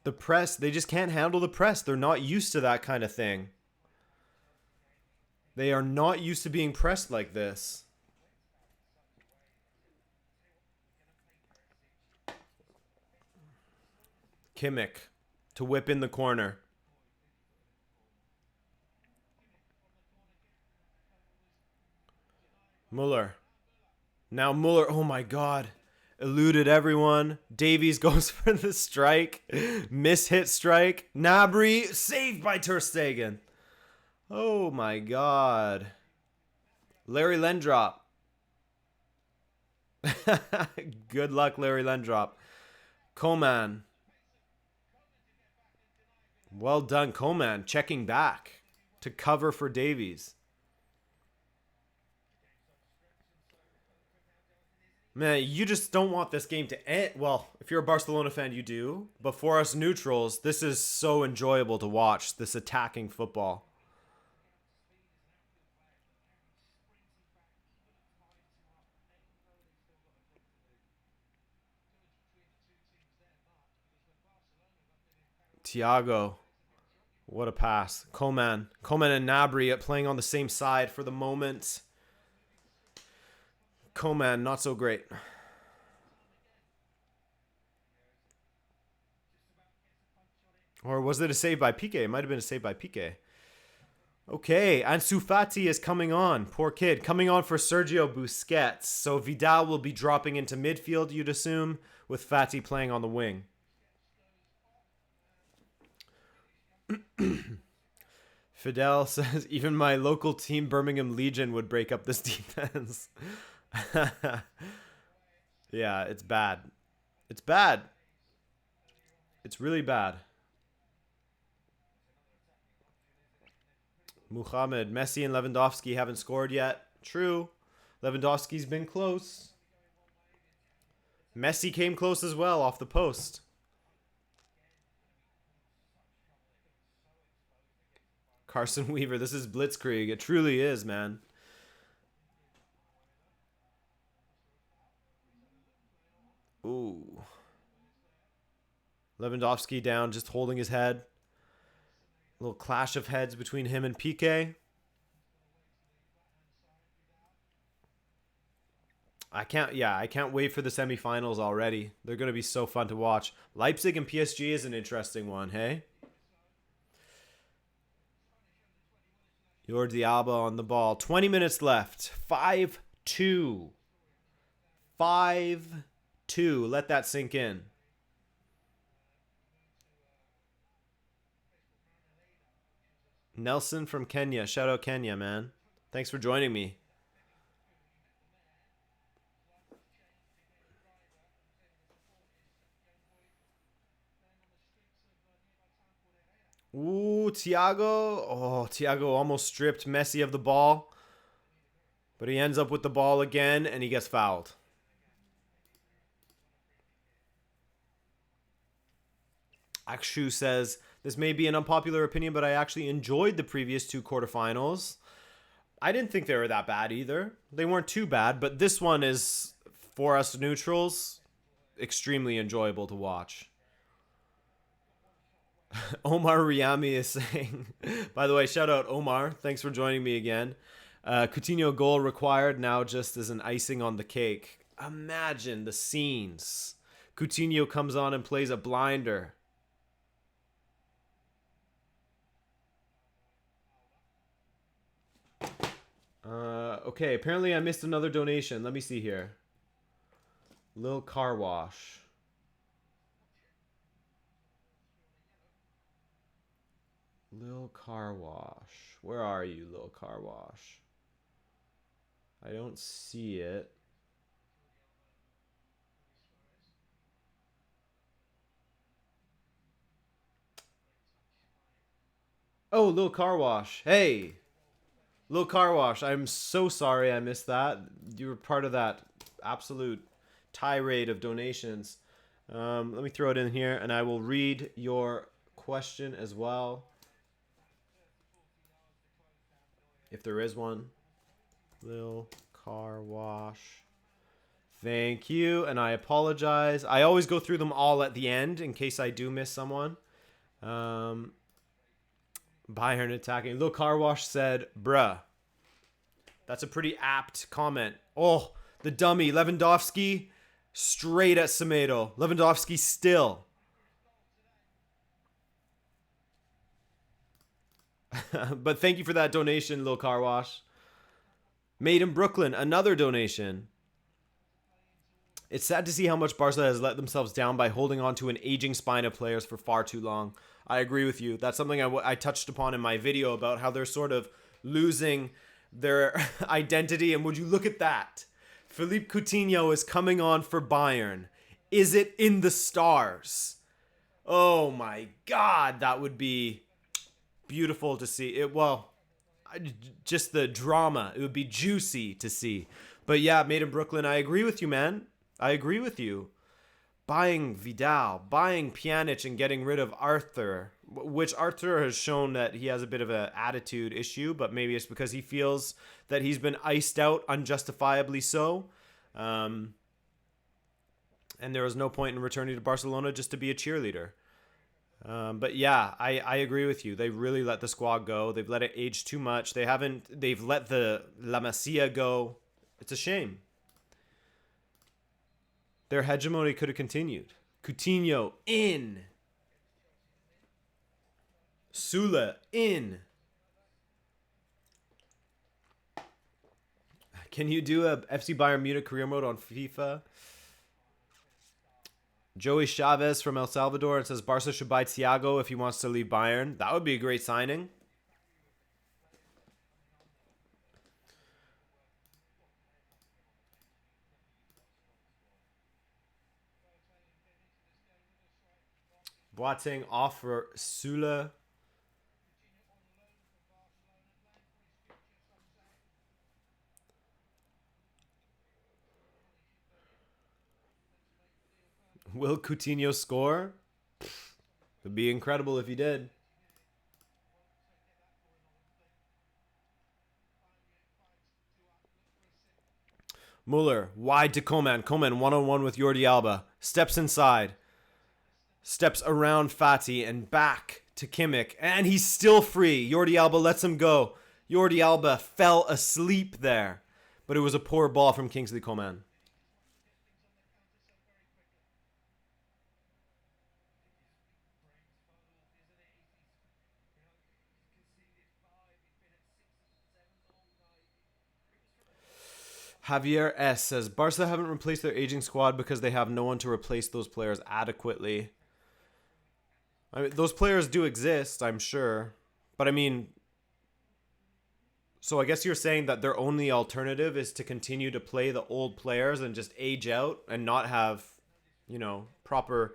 The press, they just can't handle the press. They're not used to that kind of thing. They are not used to being pressed like this. Kimmich to whip in the corner. Muller. Now Muller, oh my God. Eluded everyone. Davies goes for the strike. Miss-hit strike. Gnabry saved by Ter Stegen. Oh my God. Larry Lendrop. Good luck, Larry Lendrop. Coman. Well done, Coman. Checking back to cover for Davies. Man, you just don't want this game to end. Well, if you're a Barcelona fan, you do. But for us neutrals, this is so enjoyable to watch, this attacking football. Thiago. What a pass. Coman and Gnabry playing on the same side for the moment. Coman, not so great. Or was it a save by Piqué? It might have been a save by Piqué. Okay, Ansu Fati is coming on. Poor kid. Coming on for Sergio Busquets. So Vidal will be dropping into midfield, you'd assume, with Fati playing on the wing. Fidel says, even my local team, Birmingham Legion, would break up this defense. Yeah, it's bad. It's bad. It's really bad. Muhammad, Messi and Lewandowski haven't scored yet. True. Lewandowski's been close. Messi came close as well off the post. Carson Weaver, this is Blitzkrieg. It truly is, man. Ooh. Lewandowski down, just holding his head. A little clash of heads between him and Piqué. I can't wait for the semifinals already. They're going to be so fun to watch. Leipzig and PSG is an interesting one, hey? Jordi Alba on the ball. 20 minutes left. 5-2. 5-2. Let that sink in. Nelson from Kenya. Shout out Kenya, man. Thanks for joining me. Ooh, Thiago. Oh, Thiago almost stripped Messi of the ball. But he ends up with the ball again, and he gets fouled. Akshu says, this may be an unpopular opinion, but I actually enjoyed the previous two quarterfinals. I didn't think they were that bad either. They weren't too bad, but this one is, for us neutrals, extremely enjoyable to watch. Omar Riami is saying, by the way, shout out Omar. Thanks for joining me again. Coutinho goal required now just as an icing on the cake. Imagine the scenes. Coutinho comes on and plays a blinder. Okay, apparently I missed another donation. Let me see here. Lil Car Wash. Lil Car Wash. Where are you, Lil Car Wash? I don't see it. Oh, Lil Car Wash. Hey. Lil Car Wash. I'm so sorry I missed that. You were part of that absolute tirade of donations. Let me throw it in here and I will read your question as well. If there is one. Lil Car Wash. Thank you. And I apologize. I always go through them all at the end in case I do miss someone. Bayern attacking. Lil Car Wash said, bruh. That's a pretty apt comment. Oh, the dummy. Lewandowski straight at Semedo. Lewandowski still. But thank you for that donation, Lil Car Wash. Made in Brooklyn, another donation. It's sad to see how much Barca has let themselves down by holding on to an aging spine of players for far too long. I agree with you. That's something I touched upon in my video about how they're sort of losing their identity. And would you look at that? Philippe Coutinho is coming on for Bayern. Is it in the stars? Oh my God, that would be beautiful to see. Just the drama. It would be juicy to see. But yeah, Made in Brooklyn, I agree with you, man. I agree with you. Buying Vidal, buying Pjanic and getting rid of Arthur, which Arthur has shown that he has a bit of an attitude issue, but maybe it's because he feels that he's been iced out unjustifiably so. And there was no point in returning to Barcelona just to be a cheerleader. But yeah, I agree with you. They really let the squad go. They've let it age too much. They've let the La Masia go. It's a shame. Their hegemony could have continued. Coutinho in. Sula in. Can you do a FC Bayern Munich career mode on FIFA? Joey Chavez from El Salvador and says Barca should buy Thiago if he wants to leave Bayern. That would be a great signing. Boateng off for Sula. Will Coutinho score? It'd be incredible if he did. Muller, wide to Coman. Coman one-on-one with Jordi Alba. Steps inside. Steps around Fati and back to Kimmich. And he's still free. Jordi Alba lets him go. Jordi Alba fell asleep there. But it was a poor ball from Kingsley Coman. Javier S. says, Barca haven't replaced their aging squad because they have no one to replace those players adequately. I mean, those players do exist, I'm sure. But I mean, so I guess you're saying that their only alternative is to continue to play the old players and just age out and not have, proper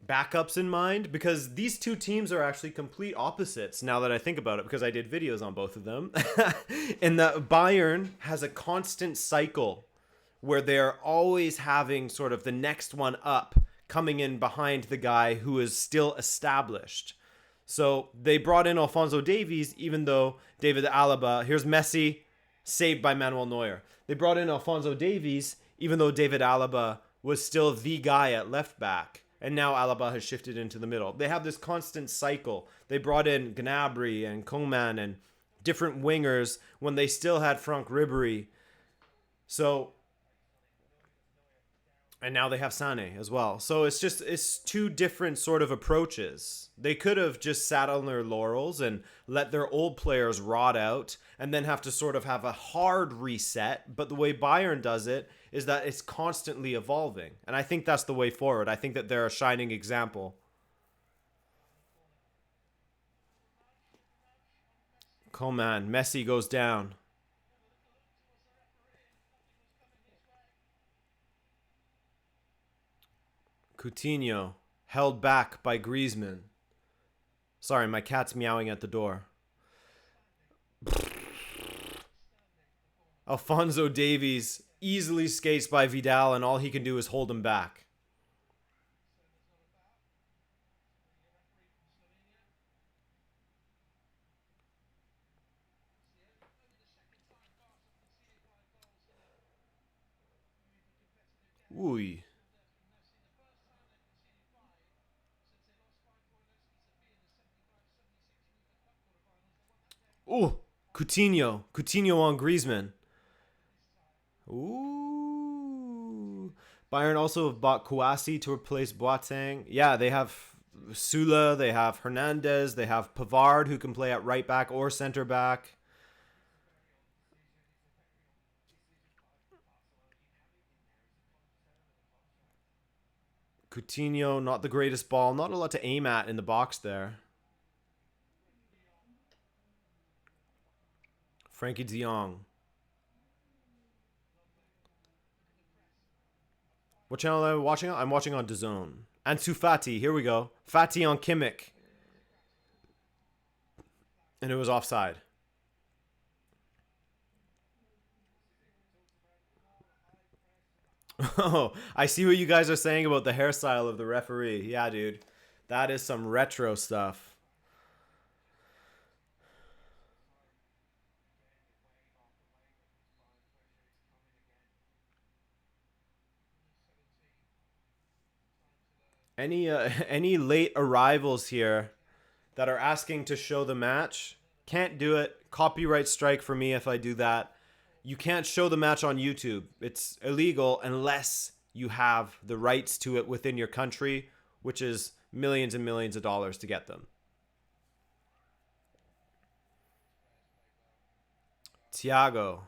backups in mind, because these two teams are actually complete opposites now that I think about it, because I did videos on both of them. And that Bayern has a constant cycle where they're always having sort of the next one up coming in behind the guy who is still established. So they brought in Alphonso Davies, even though David Alaba, here's Messi, saved by Manuel Neuer. They brought in Alphonso Davies, even though David Alaba was still the guy at left back. And now Alaba has shifted into the middle. They have this constant cycle. They brought in Gnabry and Koeman and different wingers when they still had Franck Ribéry. So, and now they have Sané as well. So it's two different sort of approaches. They could have just sat on their laurels and let their old players rot out and then have to sort of have a hard reset. But the way Bayern does it is that it's constantly evolving. And I think that's the way forward. I think that they're a shining example. Coman, Messi goes down. Coutinho, held back by Griezmann. Sorry, my cat's meowing at the door. Alphonso Davies easily skates by Vidal, and all he can do is hold him back. Ooh. Ooh. Coutinho. Coutinho on Griezmann. Ooh. Bayern also have bought Kouassi to replace Boateng. Yeah, they have Sula, they have Hernandez, they have Pavard, who can play at right back or center back. Coutinho, not the greatest ball. Not a lot to aim at in the box there. Frankie de Jong. What channel am I watching on? I'm watching on DAZN. Ansu Fati, here we go. Fati on Kimmich. And it was offside. Oh, I see what you guys are saying about the hairstyle of the referee. Yeah, dude. That is some retro stuff. Any late arrivals here that are asking to show the match? Can't do it. Copyright strike for me if I do that. You can't show the match on YouTube. It's illegal unless you have the rights to it within your country, which is millions and millions of dollars to get them. Thiago.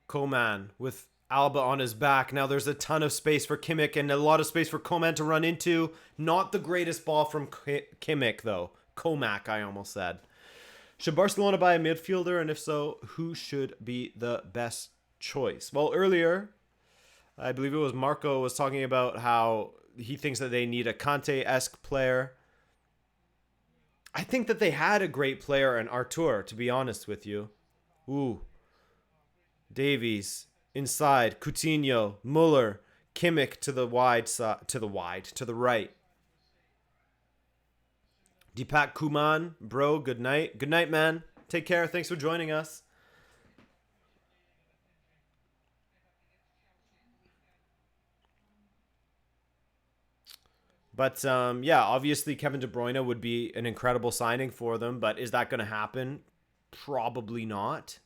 Coman with Alba on his back. Now there's a ton of space for Kimmich and a lot of space for Coman to run into. Not the greatest ball from Kimmich, though. Comac, I almost said. Should Barcelona buy a midfielder? And if so, who should be the best choice? Well, earlier, I believe it was Marco was talking about how he thinks that they need a Kante-esque player. I think that they had a great player in Artur, to be honest with you. Ooh. Davies inside, Coutinho, Muller, Kimmich to the wide side, to the right. Deepak Kuman, bro, good night. Good night, man. Take care. Thanks for joining us. But yeah, obviously Kevin De Bruyne would be an incredible signing for them, but is that going to happen? Probably not.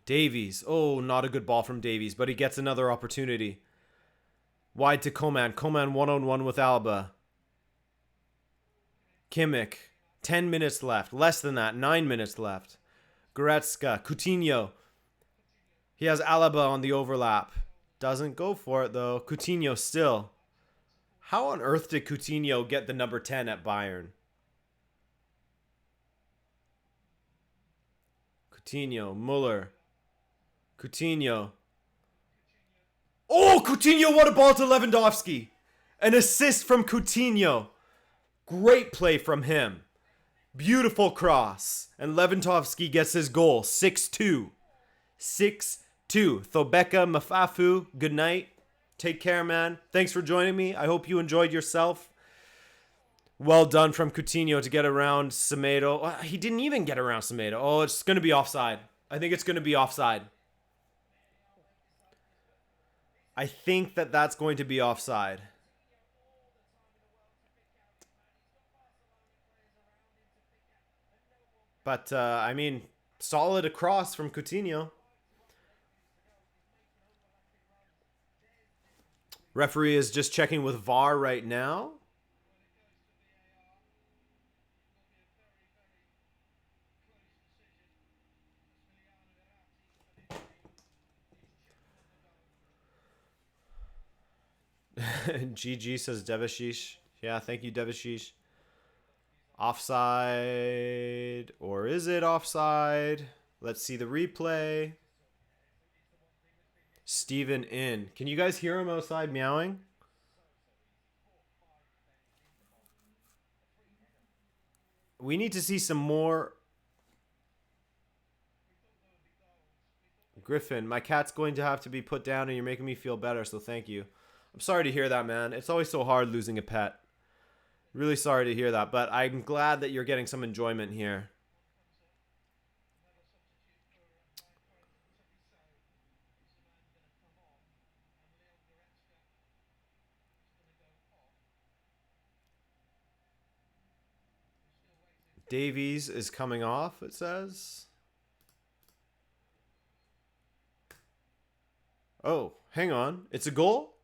Davies. Oh, not a good ball from Davies, but he gets another opportunity. Wide to Coman. Coman one-on-one with Alba. Kimmich. 10 minutes left. Less than that. 9 minutes left. Goretzka. Coutinho. He has Alaba on the overlap. Doesn't go for it, though. Coutinho still. How on earth did Coutinho get the number 10 at Bayern? Coutinho. Muller. Coutinho. Oh, Coutinho, what a ball to Lewandowski. An assist from Coutinho. Great play from him. Beautiful cross. And Lewandowski gets his goal. 6-2. 6-2. Thobeka Mafafu, good night. Take care, man. Thanks for joining me. I hope you enjoyed yourself. Well done from Coutinho to get around Semedo. He didn't even get around Semedo. Oh, it's going to be offside. I think it's going to be offside. I think that that's going to be offside. But, I mean, solid across from Coutinho. Referee is just checking with VAR right now. GG says Devashish. Yeah, thank you, Devashish. Offside. Or is it offside? Let's see the replay. Steven in. Can you guys hear him outside meowing? We need to see some more. Griffin, my cat's going to have to be put down and you're making me feel better, so thank you. I'm sorry to hear that, man. It's always so hard losing a pet. Really sorry to hear that, but I'm glad that you're getting some enjoyment here. Davies is coming off, it says. Oh, hang on. It's a goal?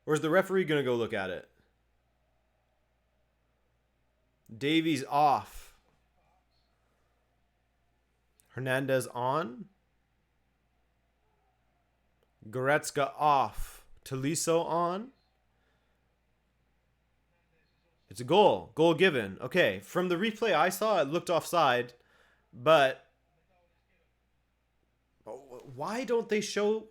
Or is the referee going to go look at it? Davies off. Hernandez on. Goretzka off. Tolisso on. It's a goal. Goal given. Okay, from the replay I saw, it looked offside, but why don't they show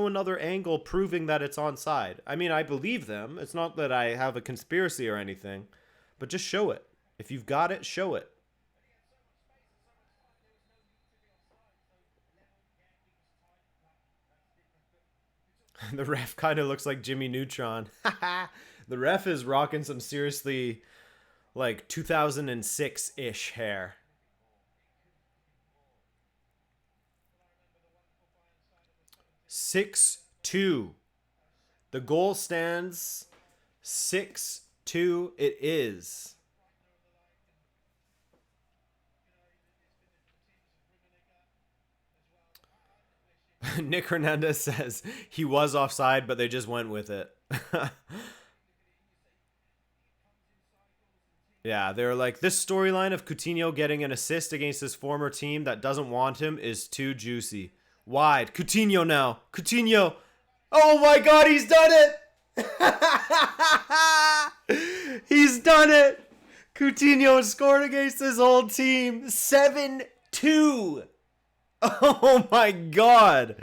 another angle proving that it's onside? I mean, I believe them. It's not that I have a conspiracy or anything, but just show it. If you've got it, show it. The ref kind of looks like Jimmy Neutron. The ref is rocking some seriously like 2006-ish hair. 6-2. The goal stands 6-2. It is. Nick Hernandez says he was offside, but they just went with it. Yeah, they're like, this storyline of Coutinho getting an assist against his former team that doesn't want him is too juicy. Wide. Coutinho now. Coutinho. Oh my God, he's done it. He's done it. Coutinho scored against his old team. 7-2. Oh my God.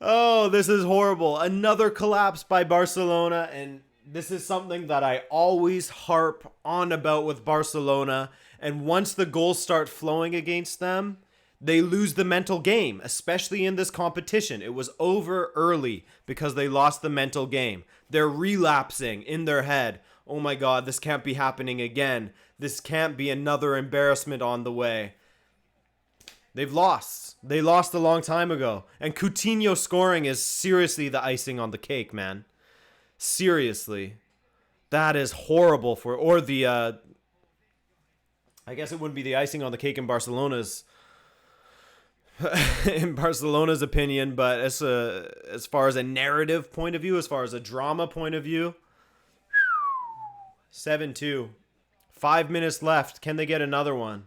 Oh, this is horrible. Another collapse by Barcelona, and this is something that I always harp on about with Barcelona. And once the goals start flowing against them, they lose the mental game, especially in this competition. It was over early because they lost the mental game. They're relapsing in their head. Oh my God, this can't be happening again. This can't be another embarrassment on the way. They've lost. They lost a long time ago. And Coutinho scoring is seriously the icing on the cake, man. Seriously. That is horrible for... Or the... I guess it wouldn't be the icing on the cake in Barcelona's... in Barcelona's opinion, but as far as a narrative point of view, as far as a drama point of view... 7-2. 5 minutes left. Can they get another one?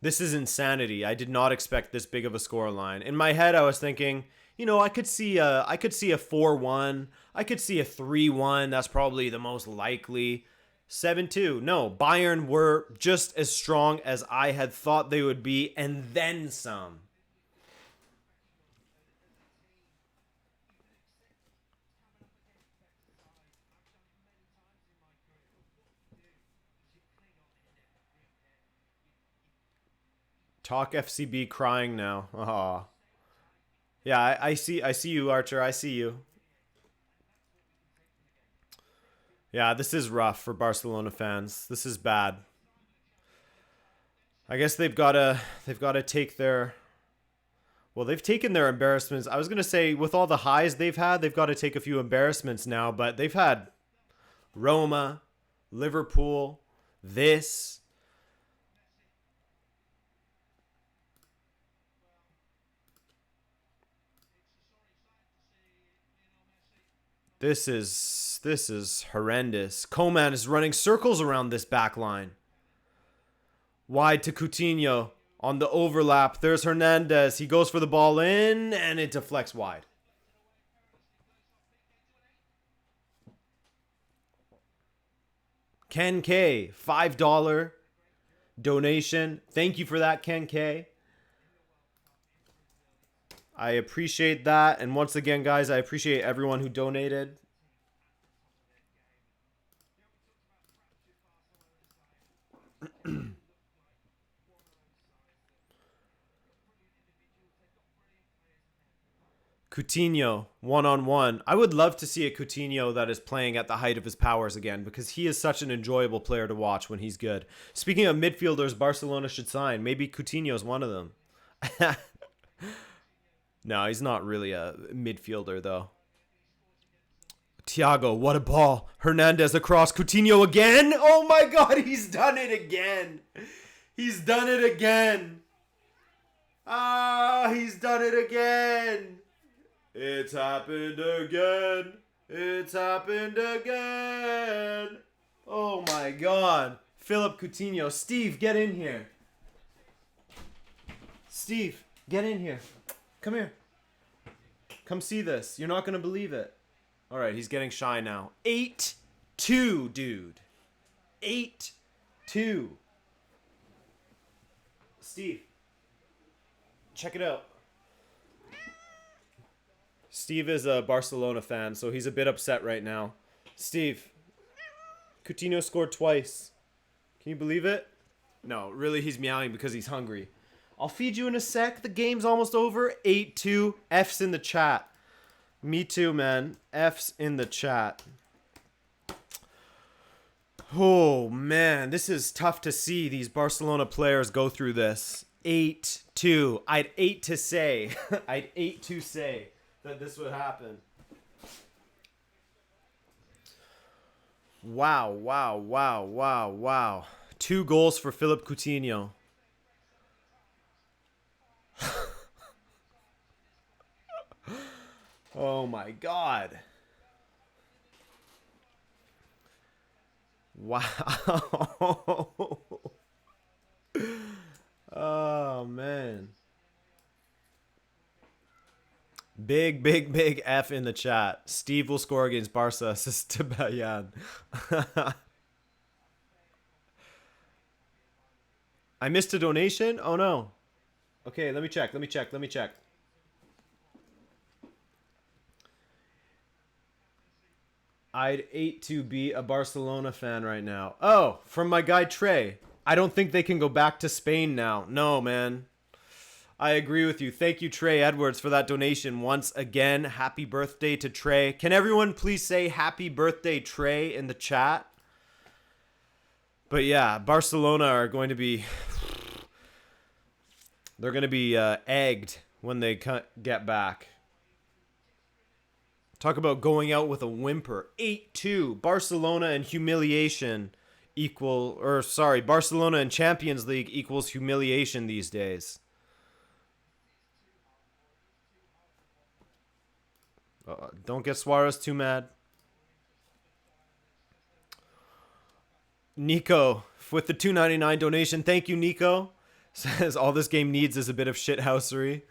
This is insanity. I did not expect this big of a scoreline. In my head, I was thinking, you know, I could see a 4-1. I could see a 3-1. That's probably the most likely. 7-2. No, Bayern were just as strong as I had thought they would be, and then some. Talk FCB crying now. Aw. Yeah, I see you, Archer. I see you. Yeah, this is rough for Barcelona fans. This is bad. I guess they've got to take their... Well, they've taken their embarrassments. I was going to say, with all the highs they've had, they've got to take a few embarrassments now, but they've had Roma, Liverpool, this... This is horrendous. Coman is running circles around this back line. Wide to Coutinho on the overlap. There's Hernandez. He goes for the ball in and it deflects wide. Ken K, $5 donation. Thank you for that, Ken K. I appreciate that. And once again, guys, I appreciate everyone who donated. Coutinho, one-on-one. I would love to see a Coutinho that is playing at the height of his powers again, because he is such an enjoyable player to watch when he's good. Speaking of midfielders Barcelona should sign, maybe Coutinho is one of them. No, he's not really a midfielder, though. Thiago, what a ball. Hernandez across. Coutinho again. Oh, my God. He's done it again. He's done it again. Ah, he's done it again. It's happened again. It's happened again. Oh, my God. Philippe Coutinho. Steve, get in here. Steve, get in here. Come here. Come see this. You're not going to believe it. All right, he's getting shy now. 8-2, dude. 8-2. Steve, check it out. Steve is a Barcelona fan, so he's a bit upset right now. Steve, Coutinho scored twice. Can you believe it? No, really, he's meowing because he's hungry. I'll feed you in a sec. The game's almost over. 8-2. F's in the chat. Me too, man. F's in the chat. Oh, man. This is tough to see these Barcelona players go through this. 8-2. I'd hate to say. I'd hate to say that this would happen. Wow, wow, wow, wow, wow. 2 goals for Philippe Coutinho. Oh my God. Wow. Oh man. Big F in the chat. Steve will score against Barca. Assist to BAYERN. I missed a donation? Oh no. Okay, let me check. I'd hate to be a Barcelona fan right now. Oh, from my guy Trey. I don't think they can go back to Spain now. No, man. I agree with you. Thank you, Trey Edwards, for that donation. Once again, happy birthday to Trey. Can everyone please say happy birthday, Trey, in the chat? But yeah, Barcelona are going to be... They're going to be egged when they get back. Talk about going out with a whimper. 8-2. Barcelona and humiliation Barcelona and Champions League equals humiliation these days. Don't get Suarez too mad. Nico with the $2.99 donation. Thank you, Nico. Says all this game needs is a bit of shithousery.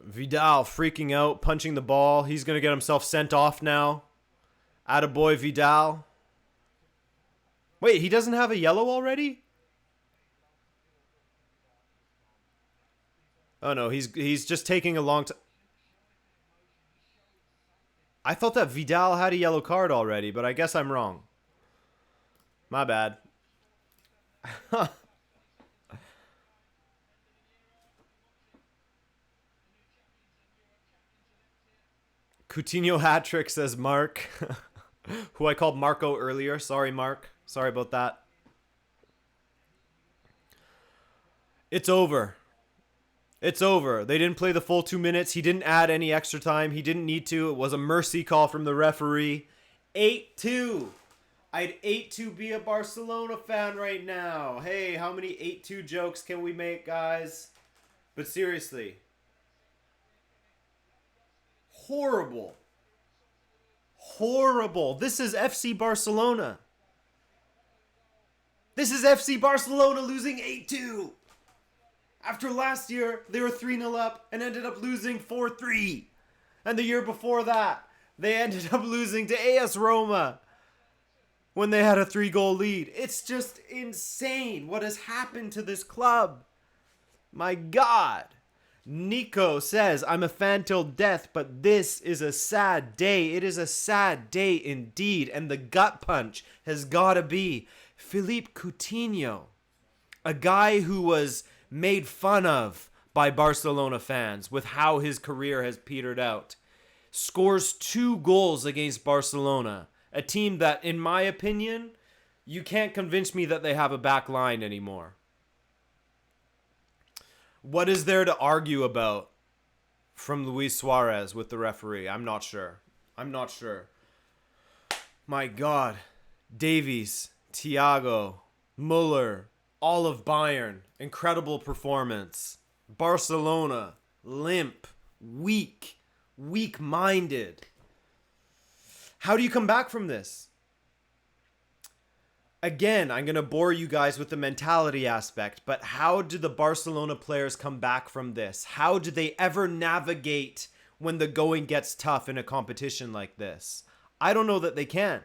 Vidal freaking out, punching the ball. He's going to get himself sent off now. Attaboy Vidal. Wait, he doesn't have a yellow already? Oh no, he's just taking a long time. I thought that Vidal had a yellow card already, but I guess I'm wrong. My bad. Coutinho hat-trick, says Mark. Who I called Marco earlier. Sorry, Mark. Sorry about that. It's over. It's over. They didn't play the full 2 minutes. He didn't add any extra time. He didn't need to. It was a mercy call from the referee. 8-2. I'd hate to be a Barcelona fan right now. Hey, how many 8-2 jokes can we make, guys? But seriously. Horrible. Horrible. This is FC Barcelona. This is FC Barcelona losing 8-2. After last year, they were 3-0 up and ended up losing 4-3. And the year before that, they ended up losing to AS Roma when they had a 3-goal lead. It's just insane what has happened to this club. My God. Nico says, I'm a fan till death, but this is a sad day. It is a sad day indeed. And the gut punch has got to be Philippe Coutinho, a guy who was made fun of by Barcelona fans with how his career has petered out. Scores 2 goals against Barcelona, a team that, in my opinion, you can't convince me that they have a back line anymore. What is there to argue about from Luis Suarez with the referee? I'm not sure. My God. Davies, Thiago, Muller, all of Bayern. Incredible performance. Barcelona, limp, weak-minded. How do you come back from this? Again, I'm going to bore you guys with the mentality aspect, but how do the Barcelona players come back from this? How do they ever navigate when the going gets tough in a competition like this? I don't know that they can.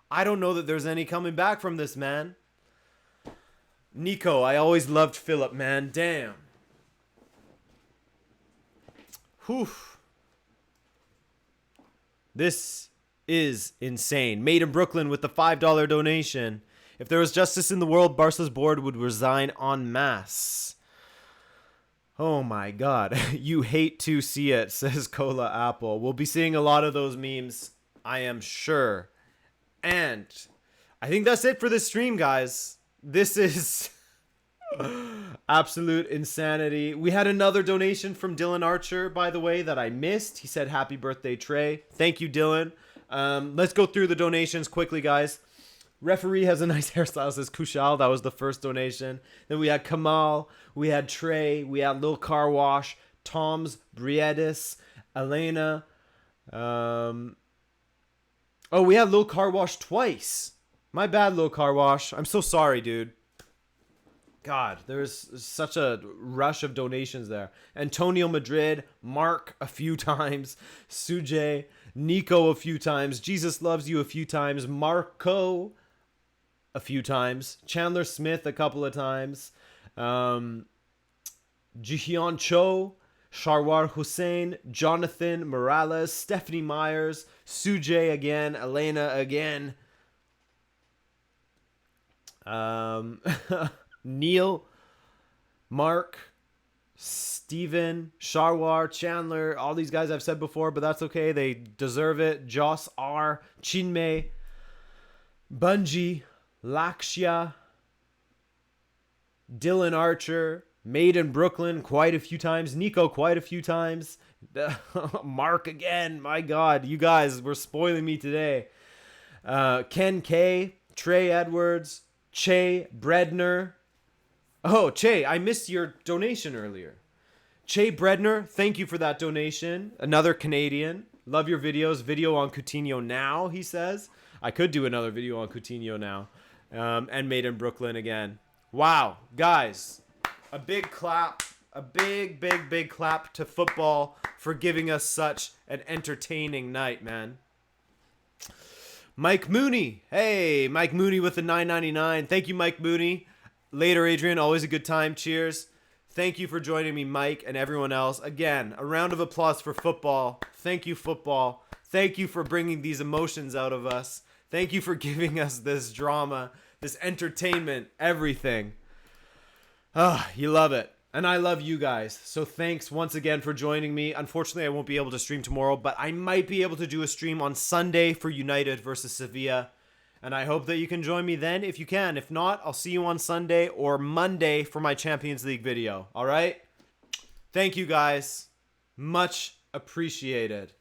I don't know that there's any coming back from this, man. Nico, I always loved Philip, man. Damn. Whew. This is insane. Made in Brooklyn with the $5 donation. If there was justice in the world, Barca's board would resign en masse. Oh my god. You hate to see it, says Cola Apple. We'll be seeing a lot of those memes, I am sure. And I think that's it for this stream, guys. This is absolute insanity. We had another donation from Dylan Archer, by the way, that I missed. He said, happy birthday, Trey. Thank you, Dylan. Let's go through the donations quickly, guys. Referee has a nice hairstyle, says Kushal. That was the first donation. Then we had Kamal. We had Trey. We had Lil Car Wash. Tom's Briedis. Elena. Oh, we had Lil Car Wash twice. My bad, Lil Car Wash. I'm so sorry, dude. God, there's such a rush of donations there. Antonio Madrid, Mark a few times, Sujay, Nico a few times, Jesus Loves You a few times, Marco a few times, Chandler Smith a couple of times, Jihyun Cho, Sharwar Hussein, Jonathan Morales, Stephanie Myers, Sujay again, Elena again, Neil, Mark, Steven, Sharwar, Chandler, all these guys I've said before, but that's okay. They deserve it. Joss R, Chinmay, Bungie, Lakshya, Dylan Archer, Made in Brooklyn quite a few times, Nico quite a few times, Mark again. My God, you guys were spoiling me today. Ken K, Trey Edwards, Che Bredner. Oh, Che, I missed your donation earlier. Che Bredner, thank you for that donation. Another Canadian. Love your videos. Video on Coutinho now, he says. I could do another video on Coutinho now. And Made in Brooklyn again. Wow, guys. A big clap. A big, big, big clap to football for giving us such an entertaining night, man. Mike Mooney. Hey, Mike Mooney with the $9.99. Thank you, Mike Mooney. Later, Adrian. Always a good time. Cheers. Thank you for joining me, Mike, and everyone else. Again, a round of applause for football. Thank you, football. Thank you for bringing these emotions out of us. Thank you for giving us this drama, this entertainment, everything. Ah, you love it. And I love you guys. So thanks once again for joining me. Unfortunately, I won't be able to stream tomorrow, but I might be able to do a stream on Sunday for United versus Sevilla. And I hope that you can join me then if you can. If not, I'll see you on Sunday or Monday for my Champions League video. All right? Thank you, guys. Much appreciated.